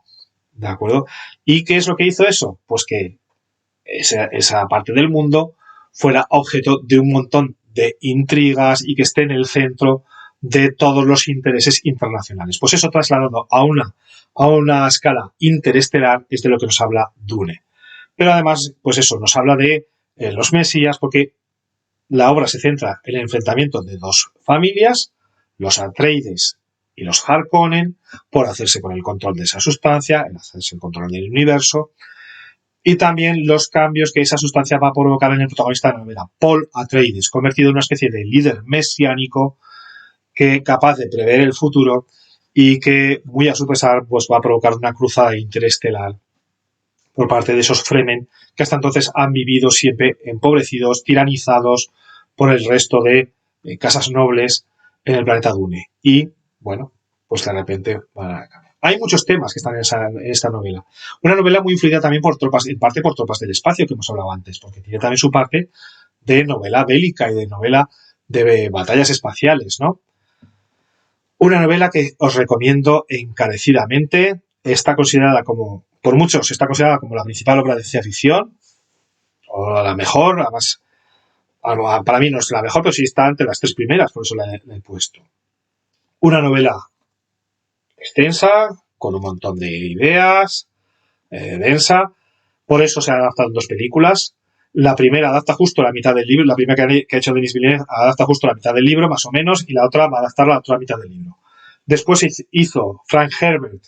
¿De acuerdo? ¿Y qué es lo que hizo eso? Pues que esa parte del mundo fuera objeto de un montón de intrigas y que esté en el centro de todos los intereses internacionales. Pues eso trasladado a una escala interestelar es de lo que nos habla Dune. Pero además, pues eso, nos habla de los Mesías, porque la obra se centra en el enfrentamiento de dos familias, los Atreides y los Harkonnen, por hacerse con el control de esa sustancia, en hacerse el control del universo, y también los cambios que esa sustancia va a provocar en el protagonista de la novela, Paul Atreides, convertido en una especie de líder mesiánico que capaz de prever el futuro y que, muy a su pesar, pues va a provocar una cruzada interestelar por parte de esos Fremen que hasta entonces han vivido siempre empobrecidos, tiranizados por el resto de casas nobles en el planeta Dune. Y, bueno, pues de repente van a cambiar. Hay muchos temas que están en esta novela. Una novela muy influida también en parte por Tropas del Espacio, que hemos hablado antes, porque tiene también su parte de novela bélica y de novela de batallas espaciales, ¿no? Una novela que os recomiendo encarecidamente. Está considerada como por muchos está considerada como la principal obra de ciencia ficción, o la mejor, además, para mí no es la mejor, pero sí está entre las tres primeras, por eso la he puesto. Una novela extensa, con un montón de ideas, densa, por eso se ha adaptado en dos películas. La primera adapta justo la mitad del libro, la primera que ha hecho Denis Villeneuve adapta justo la mitad del libro, más o menos, y la otra va a adaptar la otra mitad del libro. Después hizo Frank Herbert,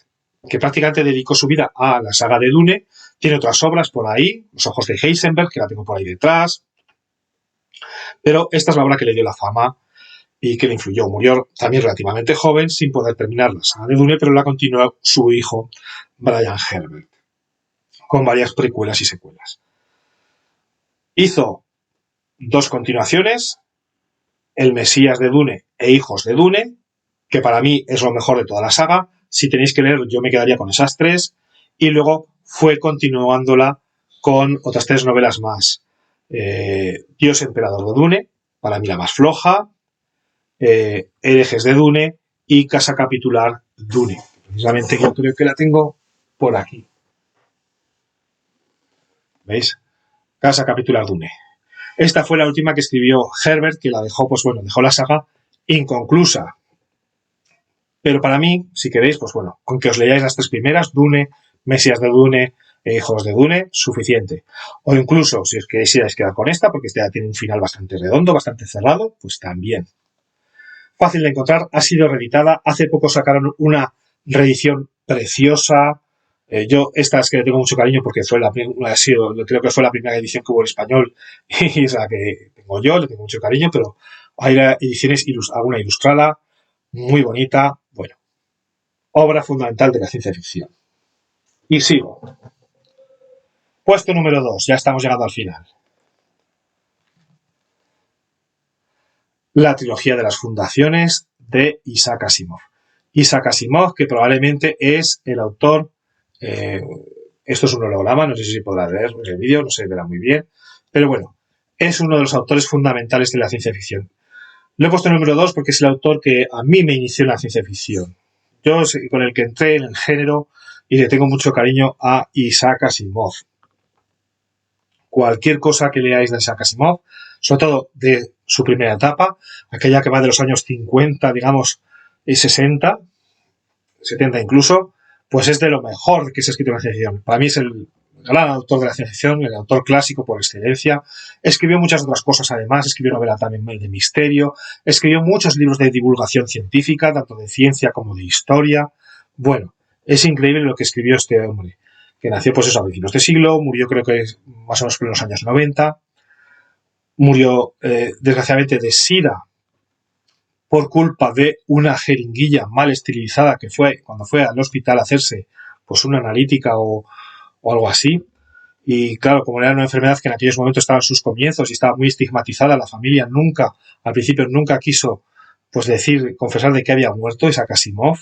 que prácticamente dedicó su vida a la saga de Dune. Tiene otras obras por ahí, Los ojos de Heisenberg, que la tengo por ahí detrás. Pero esta es la obra que le dio la fama y que le influyó. Murió también relativamente joven, sin poder terminar la saga de Dune, pero la continuó su hijo, Brian Herbert, con varias precuelas y secuelas. Hizo dos continuaciones, El Mesías de Dune e Hijos de Dune, que para mí es lo mejor de toda la saga. Si tenéis que leer, yo me quedaría con esas tres. Y luego fue continuándola con otras tres novelas más. Dios Emperador de Dune, para mí la más floja. Herejes de Dune y Casa Capitular Dune. Precisamente yo creo que la tengo por aquí. ¿Veis? Casa Capitular Dune. Esta fue la última que escribió Herbert, que la dejó, pues bueno, dejó la saga inconclusa. Pero para mí, si queréis, pues bueno, con que os leáis las tres primeras, Dune, Mesías de Dune e Hijos de Dune, suficiente. O incluso, si os queréis quedar con esta, porque esta tiene un final bastante redondo, bastante cerrado, pues también. Fácil de encontrar, ha sido reeditada. Hace poco sacaron una reedición preciosa. Yo esta es que le tengo mucho cariño porque fue creo que fue la primera edición que hubo en español y es la que tengo yo, le tengo mucho cariño, pero hay ediciones, alguna ilustrada, muy bonita. Bueno, obra fundamental de la ciencia ficción. Y sigo. Puesto número 2, ya estamos llegando al final. La trilogía de las fundaciones de Isaac Asimov. Isaac Asimov, que probablemente es el autor, esto es un holograma, no sé si se podrá ver en el vídeo, no se verá muy bien, pero bueno, es uno de los autores fundamentales de la ciencia ficción. Lo he puesto en número 2 porque es el autor que a mí me inició en la ciencia ficción. Yo con el que entré en el género y le tengo mucho cariño a Isaac Asimov. Cualquier cosa que leáis de Isaac Asimov, sobre todo de su primera etapa, aquella que va de los años 50, digamos, y 60, 70 incluso, pues es de lo mejor que se ha escrito en la ciencia ficción. Para mí es el gran autor de la ciencia ficción, el autor clásico por excelencia. Escribió muchas otras cosas además, escribió novela también de misterio, escribió muchos libros de divulgación científica, tanto de ciencia como de historia. Bueno, es increíble lo que escribió este hombre, que nació pues eso a principios de siglo, murió creo que más o menos en los años 90, murió desgraciadamente de SIDA por culpa de una jeringuilla mal esterilizada que fue cuando fue al hospital a hacerse pues una analítica o algo así. Y claro, como era una enfermedad que en aquellos momentos estaba en sus comienzos y estaba muy estigmatizada, la familia al principio nunca quiso pues confesar de que había muerto Isaac Asimov.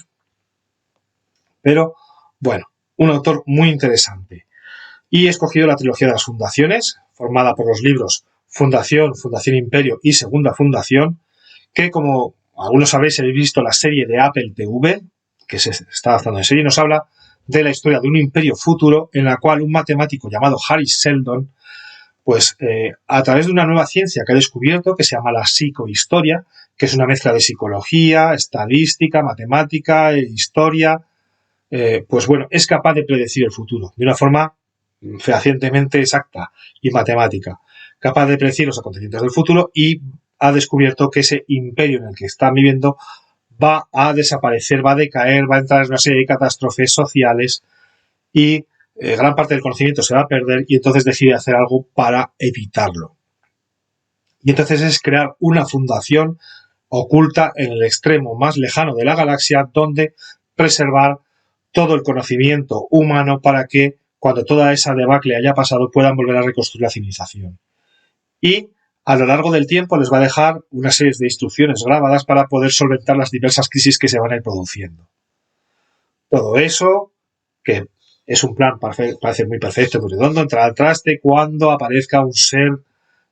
Pero bueno, un autor muy interesante. Y he escogido la trilogía de las fundaciones, formada por los libros Fundación, Fundación Imperio y Segunda Fundación, que como algunos sabréis, habéis visto la serie de Apple TV, que se está adaptando en serie, nos habla de la historia de un imperio futuro en la cual un matemático llamado Harry Seldon, pues a través de una nueva ciencia que ha descubierto, que se llama la psicohistoria, que es una mezcla de psicología, estadística, matemática e historia, pues bueno, es capaz de predecir el futuro de una forma fehacientemente exacta y matemática, capaz de predecir los acontecimientos del futuro, y ha descubierto que ese imperio en el que están viviendo va a desaparecer, va a decaer, va a entrar en una serie de catástrofes sociales y gran parte del conocimiento se va a perder, y entonces decide hacer algo para evitarlo. Y entonces es crear una fundación oculta en el extremo más lejano de la galaxia donde preservar todo el conocimiento humano para que cuando toda esa debacle haya pasado puedan volver a reconstruir la civilización. Y a lo largo del tiempo les va a dejar una serie de instrucciones grabadas para poder solventar las diversas crisis que se van a ir produciendo. Todo eso, que es un plan, parece muy perfecto, muy redondo, entrará al traste cuando aparezca un ser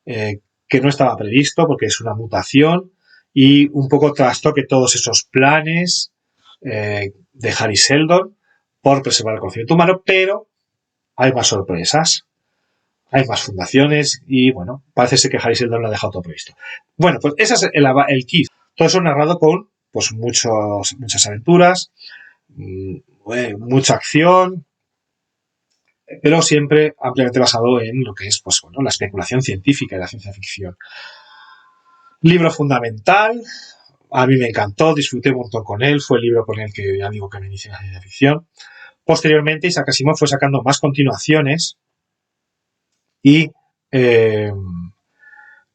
que no estaba previsto, porque es una mutación, y un poco trastoque todos esos planes de Harry Seldon por preservar el conocimiento humano, pero hay más sorpresas, hay más fundaciones y, bueno, parece ser que Harry Seldon lo ha dejado todo previsto. Bueno, pues ese es el kit. Todo eso narrado con pues muchas aventuras, mucha acción, pero siempre ampliamente basado en lo que es pues, bueno, la especulación científica y la ciencia ficción. Libro fundamental, a mí me encantó, disfruté un montón con él, fue el libro con el que ya digo que me inicié en la ciencia ficción. Posteriormente, Isaac Asimov fue sacando más continuaciones y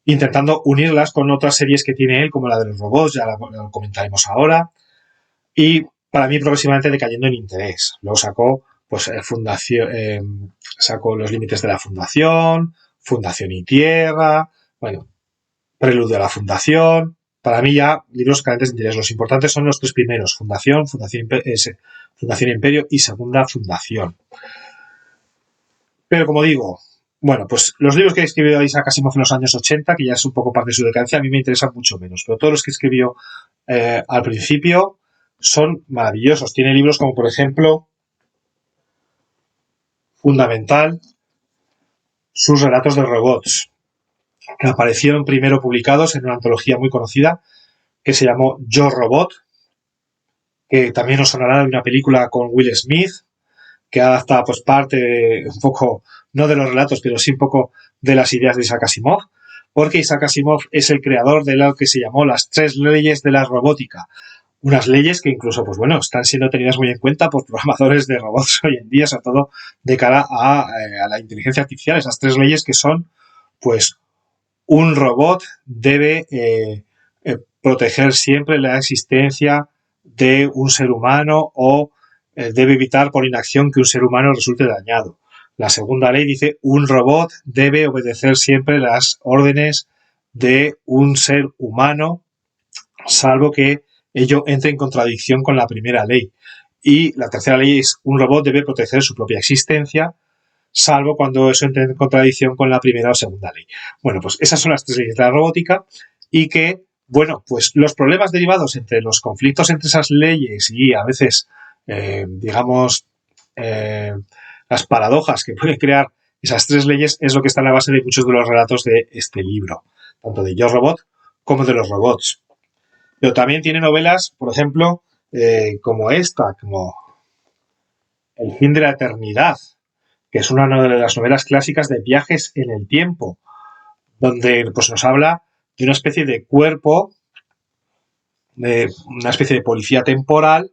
intentando unirlas con otras series que tiene él, como la de los robots, ya lo comentaremos ahora, y para mí progresivamente decayendo en interés. Luego sacó pues sacó Los límites de la fundación, Fundación y Tierra, bueno, Preludio a la Fundación. Para mí ya libros carentes de interés. Los importantes son los tres primeros: Fundación Imperio y Segunda Fundación. Pero como digo, bueno, pues los libros que escribió Isaac Asimov en los años 80, que ya es un poco parte de su decadencia, a mí me interesan mucho menos. Pero todos los que escribió al principio son maravillosos. Tiene libros como, por ejemplo, Fundamental, sus relatos de robots, que aparecieron primero publicados en una antología muy conocida que se llamó Yo Robot, que también nos sonará de una película con Will Smith, que adapta pues parte de, un poco, no de los relatos, pero sí un poco de las ideas de Isaac Asimov, porque Isaac Asimov es el creador de lo que se llamó las 3 leyes de la robótica. Unas leyes que incluso, pues bueno, están siendo tenidas muy en cuenta por programadores de robots hoy en día, sobre todo de cara a la inteligencia artificial. Esas 3 leyes que son, pues, un robot debe proteger siempre la existencia de un ser humano o debe evitar por inacción que un ser humano resulte dañado. La segunda ley dice: un robot debe obedecer siempre las órdenes de un ser humano, salvo que ello entre en contradicción con la primera ley. Y la tercera ley es: un robot debe proteger su propia existencia, salvo cuando eso entre en contradicción con la primera o segunda ley. Bueno, pues esas son las 3 leyes de la robótica y que, bueno, pues los problemas derivados entre los conflictos entre esas leyes y a veces, digamos, las paradojas que pueden crear esas 3 leyes es lo que está en la base de muchos de los relatos de este libro, tanto de Yo Robot como de los robots. Pero también tiene novelas, por ejemplo, como esta, como El fin de la eternidad, que es una de las novelas clásicas de viajes en el tiempo, donde pues, nos habla de una especie de cuerpo, de una especie de policía temporal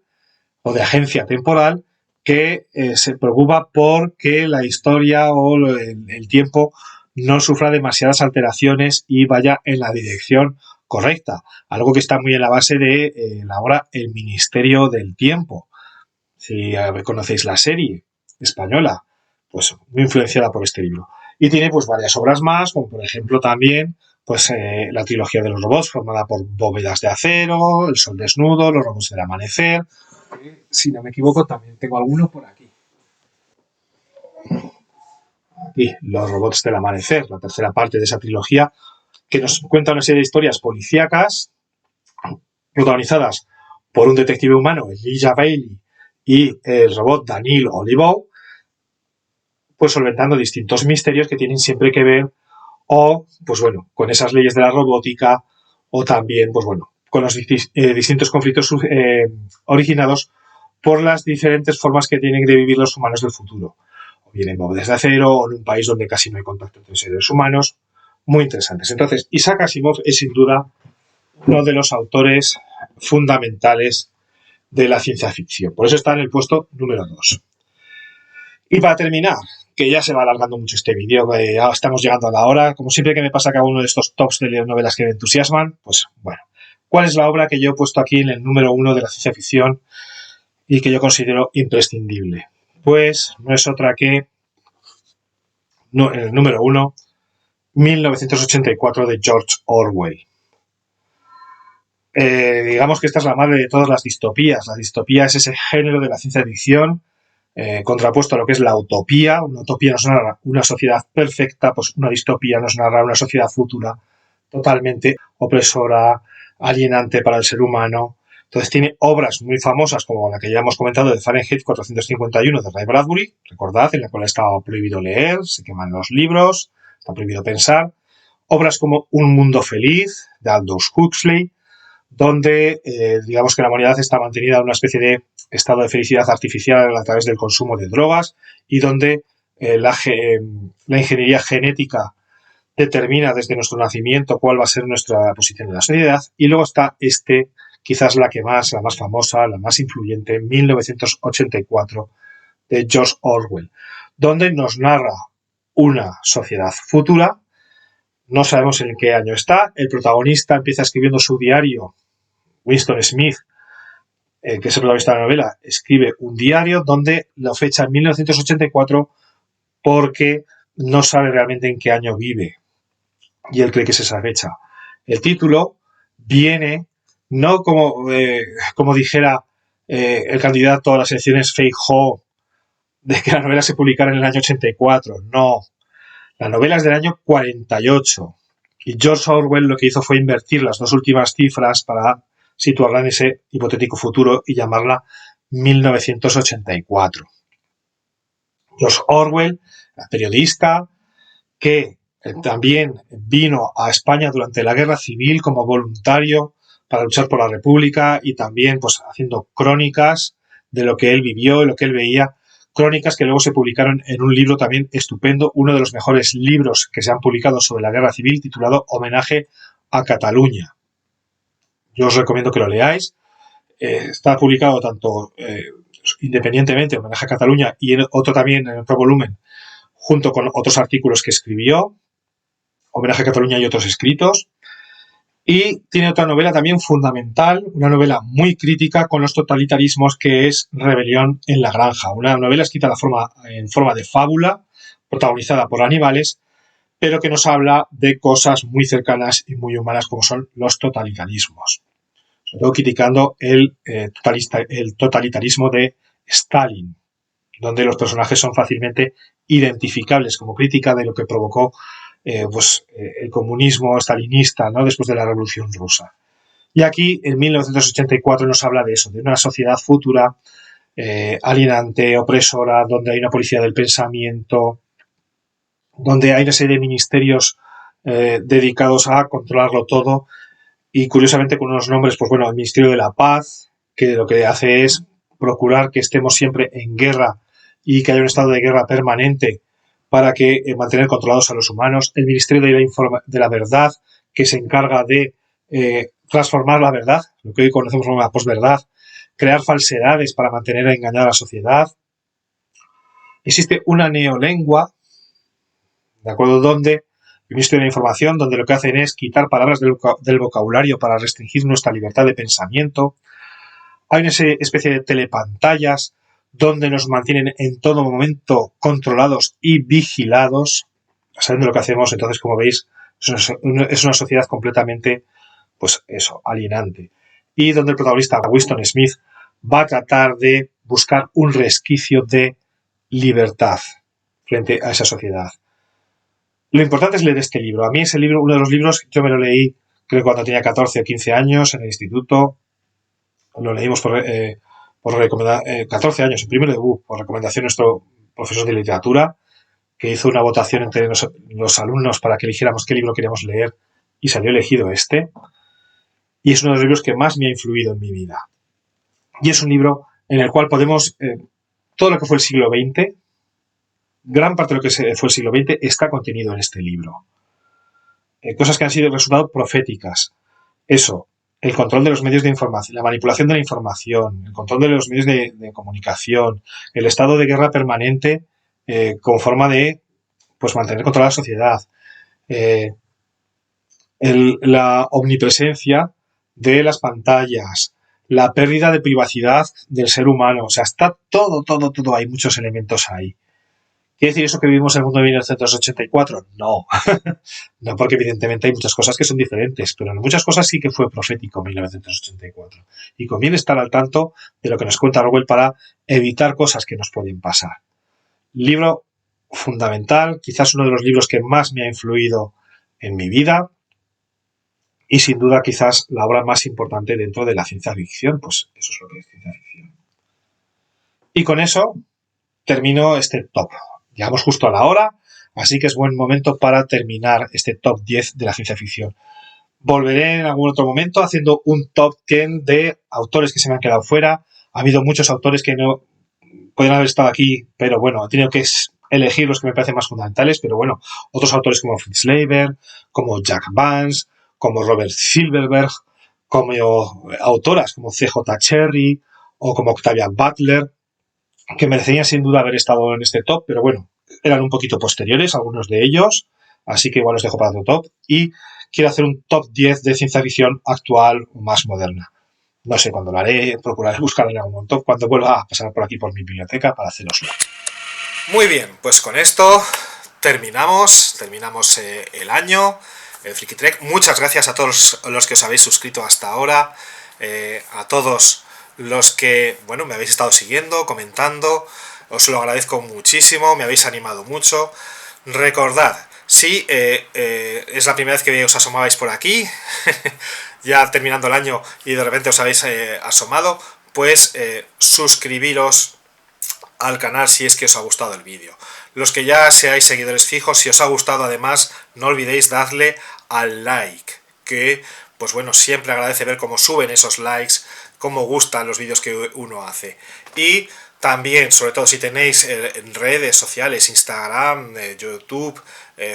o de agencia temporal que se preocupa por que la historia o el tiempo no sufra demasiadas alteraciones y vaya en la dirección correcta. Algo que está muy en la base de la obra El Ministerio del Tiempo. Si conocéis la serie española, pues muy influenciada por este libro. Y tiene pues varias obras más, como por ejemplo también pues la trilogía de los robots, formada por Bóvedas de acero, El sol desnudo, Los robots del amanecer. Si no me equivoco, también tengo alguno por aquí. Aquí, Los robots del amanecer, la tercera parte de esa trilogía, que nos cuenta una serie de historias policíacas protagonizadas por un detective humano, Elijah Bailey, y el robot Daniel Olivo, pues solventando distintos misterios que tienen siempre que ver o, pues bueno, con esas leyes de la robótica o también, pues bueno, con los distintos conflictos originados por las diferentes formas que tienen de vivir los humanos del futuro. O bien en bóvedas de acero o en un país donde casi no hay contacto entre seres humanos. Muy interesantes. Entonces, Isaac Asimov es sin duda uno de los autores fundamentales de la ciencia ficción. Por eso está en el puesto número 2. Y para terminar, que ya se va alargando mucho este vídeo, que ya estamos llegando a la hora, como siempre que me pasa que hago uno de estos tops de novelas que me entusiasman, pues bueno, ¿cuál es la obra que yo he puesto aquí en el número 1 de la ciencia ficción y que yo considero imprescindible? Pues no es otra que en el número 1, 1984 de George Orwell. Digamos que esta es la madre de todas las distopías. La distopía es ese género de la ciencia ficción contrapuesto a lo que es la utopía. Una utopía nos narra una sociedad perfecta, pues una distopía nos narra una sociedad futura totalmente opresora, alienante para el ser humano, Entonces tiene obras muy famosas como la que ya hemos comentado de Fahrenheit 451 de Ray Bradbury, recordad, en la cual estaba prohibido leer, se queman los libros, está prohibido pensar. Obras como Un mundo feliz de Aldous Huxley, donde digamos que la humanidad está mantenida en una especie de estado de felicidad artificial a través del consumo de drogas y donde la ingeniería genética determina desde nuestro nacimiento cuál va a ser nuestra posición en la sociedad. Y luego está quizás la más famosa, la más influyente, 1984, de George Orwell, donde nos narra una sociedad futura. No sabemos en qué año está. El protagonista empieza escribiendo su diario. Winston Smith, que es el protagonista de la novela, escribe un diario donde lo fecha en 1984 porque no sabe realmente en qué año vive. Y él cree que es esa fecha. El título viene no como dijera el candidato a las elecciones Feijóo, de que la novela se publicara en el año 84. No, la novela es del año 48. Y George Orwell lo que hizo fue invertir las dos últimas cifras para situarla en ese hipotético futuro y llamarla 1984. George Orwell, periodista, que también vino a España durante la Guerra Civil como voluntario para luchar por la República y también pues haciendo crónicas de lo que él vivió y lo que él veía, crónicas que luego se publicaron en un libro también estupendo, uno de los mejores libros que se han publicado sobre la Guerra Civil, titulado Homenaje a Cataluña. Yo os recomiendo que lo leáis. Está publicado tanto independientemente, Homenaje a Cataluña, y en otro también, en otro volumen, junto con otros artículos que escribió, Homenaje a Cataluña y otros escritos. Y tiene otra novela también fundamental, una novela muy crítica con los totalitarismos, que es Rebelión en la Granja. Una novela escrita en forma de fábula, protagonizada por animales, pero que nos habla de cosas muy cercanas y muy humanas como son los totalitarismos. Sobre todo criticando el totalitarismo de Stalin, donde los personajes son fácilmente identificables, como crítica de lo que provocó el comunismo stalinista, ¿no?, después de la Revolución Rusa. Y aquí, en 1984, nos habla de eso, de una sociedad futura, alienante, opresora, donde hay una policía del pensamiento, donde hay una serie de ministerios dedicados a controlarlo todo, y curiosamente con unos nombres, pues bueno, el Ministerio de la Paz, que lo que hace es procurar que estemos siempre en guerra y que haya un estado de guerra permanente para que mantener controlados a los humanos. El Ministerio de la Verdad, que se encarga de transformar la verdad, lo que hoy conocemos como la posverdad, crear falsedades para mantener engañada a la sociedad. Existe una neolengua, ¿de acuerdo?, donde el Ministerio de la Información, donde lo que hacen es quitar palabras del vocabulario para restringir nuestra libertad de pensamiento. Hay una especie de telepantallas donde nos mantienen en todo momento controlados y vigilados, sabiendo lo que hacemos. Entonces, como veis, es una sociedad completamente, pues eso, alienante. Y donde el protagonista, Winston Smith, va a tratar de buscar un resquicio de libertad frente a esa sociedad. Lo importante es leer este libro. A mí ese libro, uno de los libros, yo me lo leí creo cuando tenía 14 o 15 años en el instituto. Lo leímos por recomendación, 14 años, el primer debut, por recomendación de nuestro profesor de literatura, que hizo una votación entre los alumnos para que eligiéramos qué libro queríamos leer, y salió elegido este. Y es uno de los libros que más me ha influido en mi vida. Y es un libro en el cual podemos, todo lo que fue el siglo XX, gran parte de lo que fue el siglo XX está contenido en este libro. Cosas que han sido resultado proféticas. Eso, el control de los medios de información, la manipulación de la información, el control de los medios de comunicación, el estado de guerra permanente como forma de pues mantener controlada la sociedad, la omnipresencia de las pantallas, la pérdida de privacidad del ser humano. O sea, está todo, hay muchos elementos ahí. ¿Quiere decir eso que vivimos en el mundo de 1984? No. No, porque evidentemente hay muchas cosas que son diferentes, pero en muchas cosas sí que fue profético 1984. Y conviene estar al tanto de lo que nos cuenta Orwell para evitar cosas que nos pueden pasar. Libro fundamental, quizás uno de los libros que más me ha influido en mi vida. y sin duda quizás la obra más importante dentro de la ciencia ficción, pues eso es lo que es ciencia ficción. Y con eso termino este top. Llegamos justo a la hora, así que es buen momento para terminar este top 10 de la ciencia ficción. Volveré en algún otro momento haciendo un top 10 de autores que se me han quedado fuera. Ha habido muchos autores que no podrían haber estado aquí, pero bueno, he tenido que elegir los que me parecen más fundamentales, pero bueno, otros autores como Fritz Leiber, como Jack Vance, como Robert Silverberg, como autoras como C.J. Cherry o como Octavia Butler, que merecerían sin duda haber estado en este top, pero bueno, eran un poquito posteriores algunos de ellos, así que igual los dejo para otro top. Y quiero hacer un top 10 de ciencia ficción actual o más moderna. No sé cuándo lo haré, procuraré buscar en algún momento cuando vuelva a pasar por aquí por mi biblioteca para haceroslo. Muy bien, pues con esto terminamos el año, el Friki Trek. Muchas gracias a todos los que os habéis suscrito hasta ahora, a todos los que, bueno, me habéis estado siguiendo, comentando, os lo agradezco muchísimo, me habéis animado mucho. Recordad, si es la primera vez que os asomabais por aquí, ya terminando el año y de repente os habéis asomado, pues suscribiros al canal si es que os ha gustado el vídeo. Los que ya seáis seguidores fijos, si os ha gustado además, no olvidéis darle al like, que pues bueno, siempre agradece ver cómo suben esos likes, cómo gustan los vídeos que uno hace. Y también, sobre todo si tenéis redes sociales, Instagram, YouTube,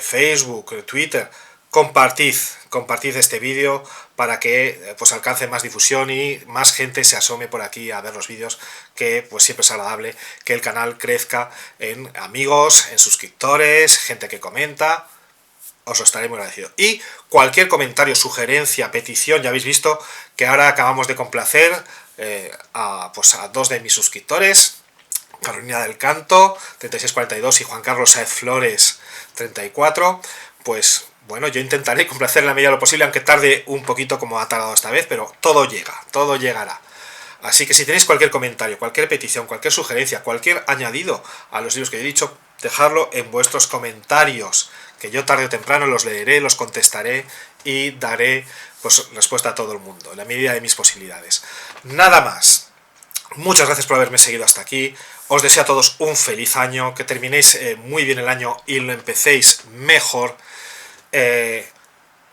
Facebook, Twitter, compartid este vídeo para que pues alcance más difusión y más gente se asome por aquí a ver los vídeos, que pues siempre es agradable que el canal crezca en amigos, en suscriptores, gente que comenta. Os lo estaré muy agradecido. Y cualquier comentario, sugerencia, petición, ya habéis visto que ahora acabamos de complacer a dos de mis suscriptores, Carolina del Canto 3642 y Juan Carlos Saez Flores 34. Pues bueno, yo intentaré complacer en la medida de lo posible, aunque tarde un poquito como ha tardado esta vez, pero todo llega, todo llegará. Así que si tenéis cualquier comentario, cualquier petición, cualquier sugerencia, cualquier añadido a los libros que yo he dicho, dejadlo en vuestros comentarios, que yo tarde o temprano los leeré, los contestaré y daré pues respuesta a todo el mundo, en la medida de mis posibilidades. Nada más. Muchas gracias por haberme seguido hasta aquí. Os deseo a todos un feliz año, que terminéis muy bien el año y lo empecéis mejor.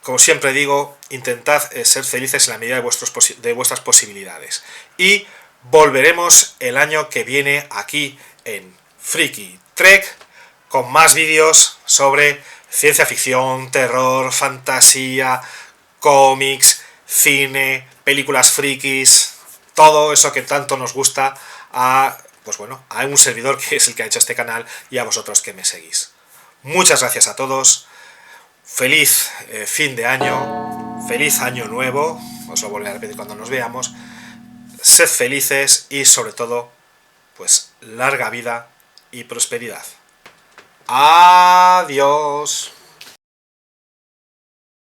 Como siempre digo, intentad ser felices en la medida de vuestras posibilidades. Y volveremos el año que viene aquí en Friki Trek con más vídeos sobre ciencia ficción, terror, fantasía, cómics, cine, películas frikis, todo eso que tanto nos gusta pues bueno, a un servidor que es el que ha hecho este canal y a vosotros que me seguís. Muchas gracias a todos. Feliz fin de año, feliz año nuevo, os lo volveré a repetir cuando nos veamos. Sed felices y sobre todo, pues larga vida y prosperidad. Adiós.